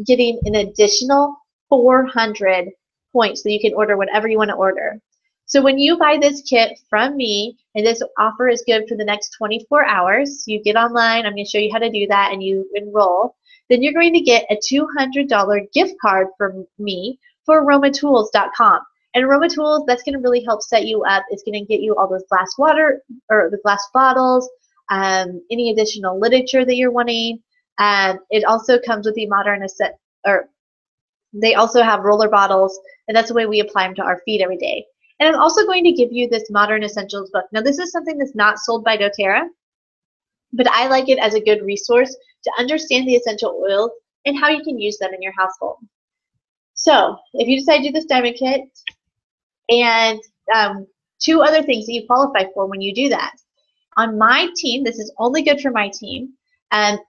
Speaker 1: getting an additional 400 points, so you can order whatever you want to order. So when you buy this kit from me, and this offer is good for the next 24 hours, you get online, I'm going to show you how to do that, and you enroll, then you're going to get a $200 gift card from me for aromatools.com. And AromaTools, that's going to really help set you up. It's going to get you all those glass water, or the glass bottles, any additional literature that you're wanting. It also comes with the they also have roller bottles, and that's the way we apply them to our feet every day. And I'm also going to give you this Modern Essentials book. Now, this is something that's not sold by doTERRA, but I like it as a good resource to understand the essential oils and how you can use them in your household. So if you decide to do this diamond kit, and 2 other things that you qualify for when you do that. On my team, this is only good for my team,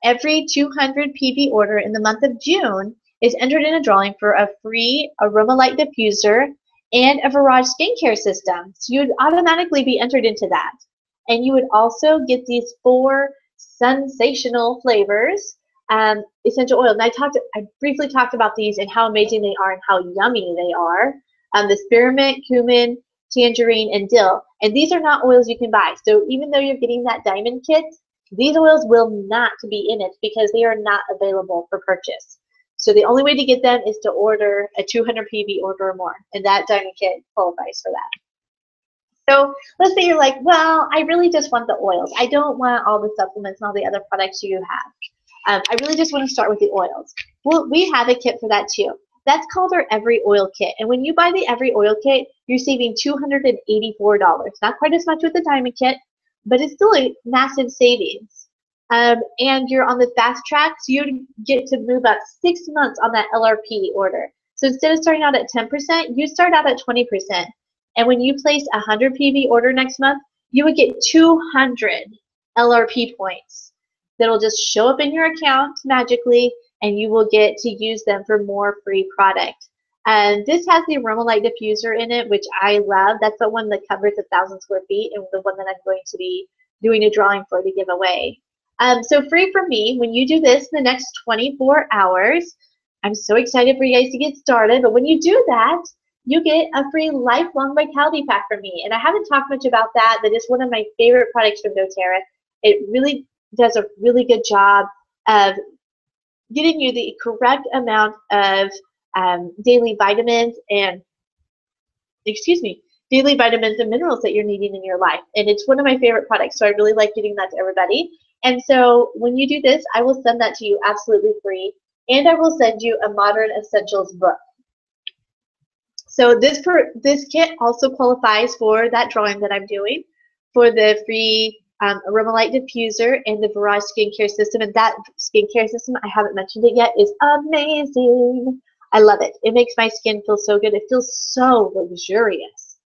Speaker 1: every 200 PV order in the month of June is entered in a drawing for a free Aroma Light diffuser and a Virage skincare system. So you would automatically be entered into that. And you would also get these 4 sensational flavors, essential oil. And I briefly talked about these and how amazing they are and how yummy they are. The spearmint, cumin, tangerine, and dill. And these are not oils you can buy. So even though you're getting that diamond kit, these oils will not be in it because they are not available for purchase. So the only way to get them is to order a 200 PV order or more, and that diamond kit qualifies for that. So let's say you're like, well, I really just want the oils. I don't want all the supplements and all the other products you have. I really just want to start with the oils. Well, we have a kit for that too. That's called our Every Oil Kit. And when you buy the Every Oil Kit, you're saving $284. Not quite as much with the Diamond Kit, but it's still a massive savings. And you're on the fast track, so you get to move up 6 months on that LRP order. So instead of starting out at 10%, you start out at 20%. And when you place a 100 PV order next month, you would get 200 LRP points that'll just show up in your account magically, and you will get to use them for more free product. And this has the Aroma Light Diffuser in it, which I love. That's the one that covers 1,000 square feet, and the one that I'm going to be doing a drawing for to give away. So free for me, when you do this in the next 24 hours, I'm so excited for you guys to get started, but when you do that, you get a free lifelong vitality pack from me. And I haven't talked much about that. That is one of my favorite products from doTERRA. It really does a really good job of getting you the correct amount of daily vitamins and, daily vitamins and minerals that you're needing in your life. And it's one of my favorite products, so I really like giving that to everybody. And so when you do this, I will send that to you absolutely free, and I will send you a Modern Essentials book. So this kit also qualifies for that drawing that I'm doing for the free Aroma Light Diffuser and the Barrage skincare system. And that skincare system, I haven't mentioned it yet, is amazing. I love it. It makes my skin feel so good. It feels so luxurious.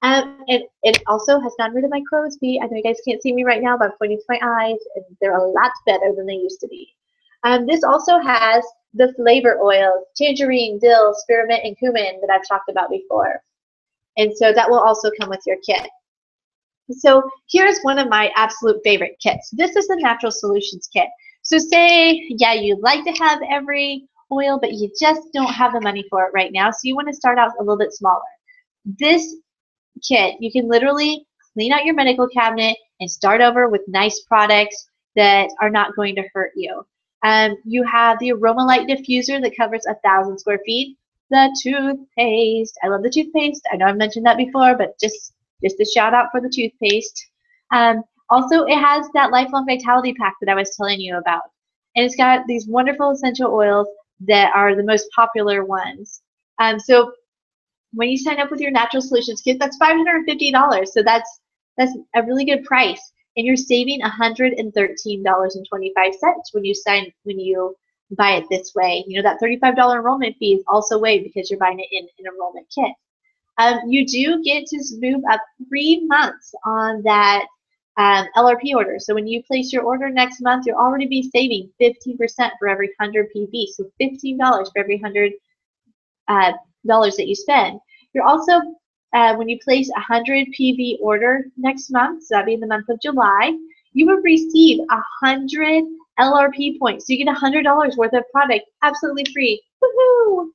Speaker 1: And it also has gotten rid of my crow's feet. I know you guys can't see me right now, but I'm pointing to my eyes, and they're a lot better than they used to be. This also has the flavor oils, tangerine, dill, spearmint, and cumin that I've talked about before. And so that will also come with your kit. So here's one of my absolute favorite kits. This is the Natural Solutions Kit. So say, yeah, you'd like to have every oil, but you just don't have the money for it right now, so you want to start out a little bit smaller. This kit, you can literally clean out your medical cabinet and start over with nice products that are not going to hurt you. You have the Aroma Light Diffuser that covers 1,000 square feet. The toothpaste. I love the toothpaste. I know I've mentioned that before, but just a shout out for the toothpaste. Also, it has that Lifelong Vitality Pack that I was telling you about. And it's got these wonderful essential oils that are the most popular ones. So when you sign up with your Natural Solutions Kit, that's $550. So that's a really good price. And you're saving $113.25 when you buy it this way. You know, that $35 enrollment fee is also waived because you're buying it in an enrollment kit. You do get to move up 3 months on that LRP order. So when you place your order next month, you'll already be saving 15% for every 100 PV. So $15 for every $100 that you spend. You're also, when you place a 100 PV order next month, so that'll be in the month of July, you will receive 100 LRP points. So you get $100 worth of product absolutely free. Woohoo!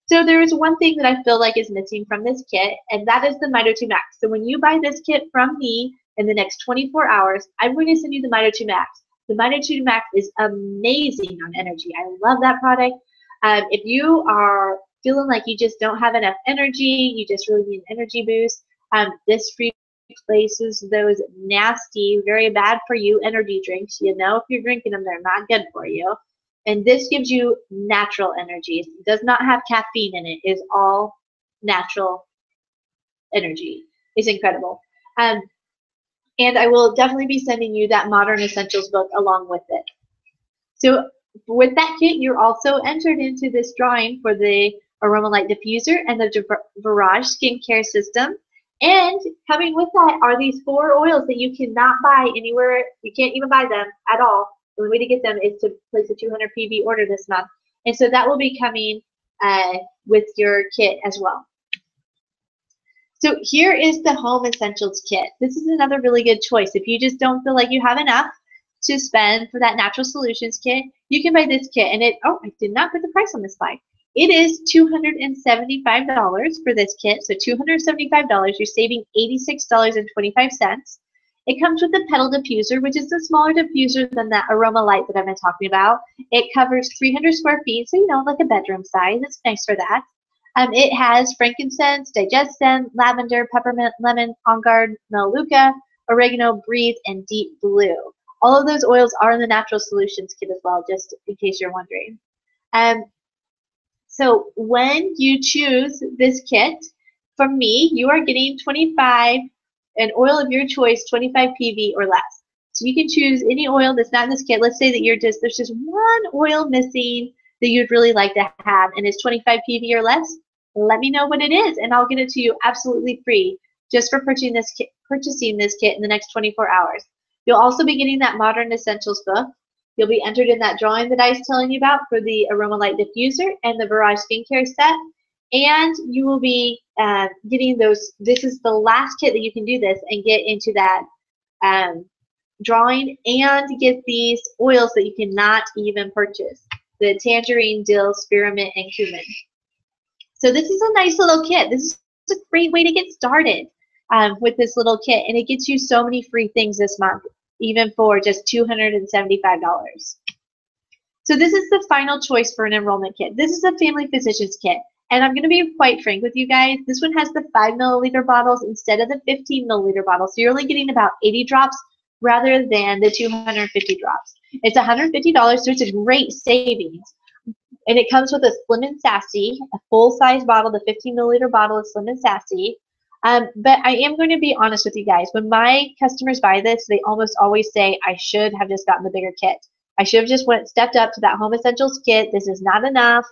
Speaker 1: So there is one thing that I feel like is missing from this kit, and that is the Mito 2 Max. So when you buy this kit from me in the next 24 hours, I'm going to send you the Mito 2 Max. The Mito 2 Max is amazing on energy. I love that product. If you are feeling like you just don't have enough energy, you just really need an energy boost, this replaces those nasty, very bad for you energy drinks. You know, if you're drinking them, they're not good for you. And this gives you natural energy. It does not have caffeine in it. It is all natural energy. It's incredible. And I will definitely be sending you that Modern Essentials book along with it. So with that kit, you're also entered into this drawing for the Aroma Light Diffuser and the Barrage skincare system. And coming with that are these 4 oils that you cannot buy anywhere. You can't even buy them at all. The only way to get them is to place a 200 PV order this month. And so that will be coming with your kit as well. So here is the Home Essentials Kit. This is another really good choice. If you just don't feel like you have enough to spend for that Natural Solutions Kit, you can buy this kit. And I did not put the price on this slide. It is $275 for this kit. So $275, you're saving $86.25. It comes with the Petal Diffuser, which is a smaller diffuser than that Aroma Light that I've been talking about. It covers 300 square feet, so you know, like a bedroom size. It's nice for that. It has frankincense, digestin, lavender, peppermint, lemon, OnGuard, Melaleuca, oregano, breathe, and deep blue. All of those oils are in the Natural Solutions Kit as well, just in case you're wondering. So when you choose this kit, from me, you are getting 25, an oil of your choice, 25 PV or less. So you can choose any oil that's not in this kit. Let's say that there's just one oil missing that you'd really like to have, and it's 25 PV or less. Let me know what it is, and I'll get it to you absolutely free just for purchasing this kit in the next 24 hours. You'll also be getting that Modern Essentials book. You'll be entered in that drawing that I was telling you about for the Aroma Light Diffuser and the Barrage Skincare set. And you will be getting those. This is the last kit that you can do this and get into that drawing and get these oils that you cannot even purchase. The tangerine, dill, spearmint, and cumin. So this is a nice little kit. This is a great way to get started with this little kit. And it gets you so many free things this month, even for just $275. So this is the final choice for an enrollment kit. This is a family physician's kit. And I'm going to be quite frank with you guys. This one has the 5 milliliter bottles instead of the 15 milliliter bottles. So you're only getting about 80 drops rather than the 250 drops. It's $150, so it's a great savings. And it comes with a Slim and Sassy, a full-size bottle. The 15 milliliter bottle is Slim and Sassy. But I am going to be honest with you guys. When my customers buy this, they almost always say, I should have just gotten the bigger kit. I should have just stepped up to that Home Essentials kit. This is not enough.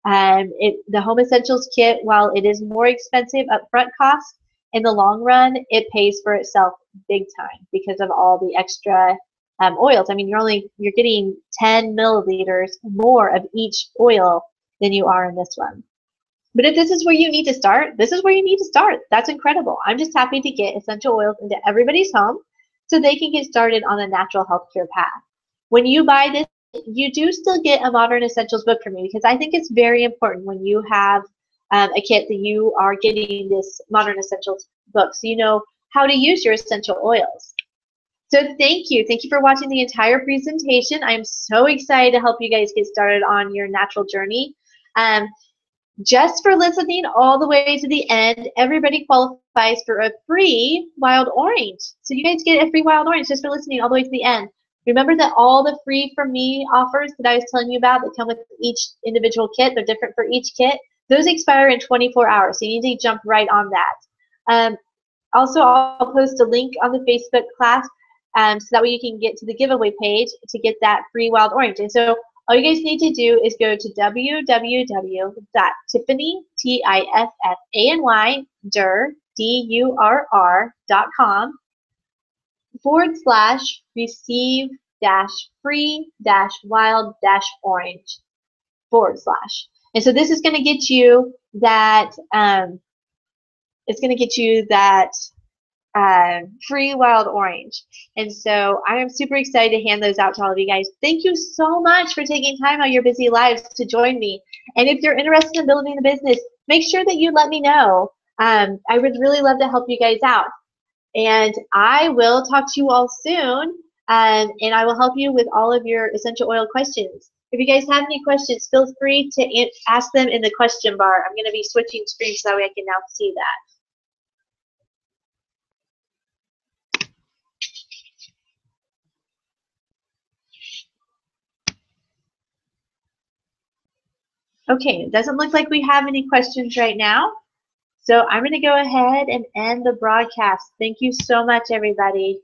Speaker 1: The Home Essentials kit, while it is more expensive upfront cost, in the long run, it pays for itself big time because of all the extra oils. I mean, you're getting 10 milliliters more of each oil than you are in this one. But if this is where you need to start, this is where you need to start. That's incredible. I'm just happy to get essential oils into everybody's home so they can get started on a natural healthcare path. When you buy this, you do still get a Modern Essentials book from me because I think it's very important when you have a kit that you are getting this Modern Essentials book so you know how to use your essential oils. So thank you. Thank you for watching the entire presentation. I'm so excited to help you guys get started on your natural journey. Just for listening all the way to the end, everybody qualifies for a free wild orange. So you guys get a free wild orange just for listening all the way to the end. Remember that all the free from me offers that I was telling you about that come with each individual kit, they're different for each kit, those expire in 24 hours. So you need to jump right on that. Also, I'll post a link on the Facebook class so that way you can get to the giveaway page to get that free wild orange. And so all you guys need to do is go to www.tiffany, Tiffany, Durr, DURR.com /receive-free-wild-orange /. And so this is going to get you that, free wild orange. And so I am super excited to hand those out to all of you guys. Thank you so much for taking time out of your busy lives to join me. And if you're interested in building a business, make sure that you let me know. I would really love to help you guys out. And I will talk to you all soon, and I will help you with all of your essential oil questions. If you guys have any questions, feel free to ask them in the question bar. I'm going to be switching screens so that way I can now see that. Okay, it doesn't look like we have any questions right now. So I'm going to go ahead and end the broadcast. Thank you so much, everybody.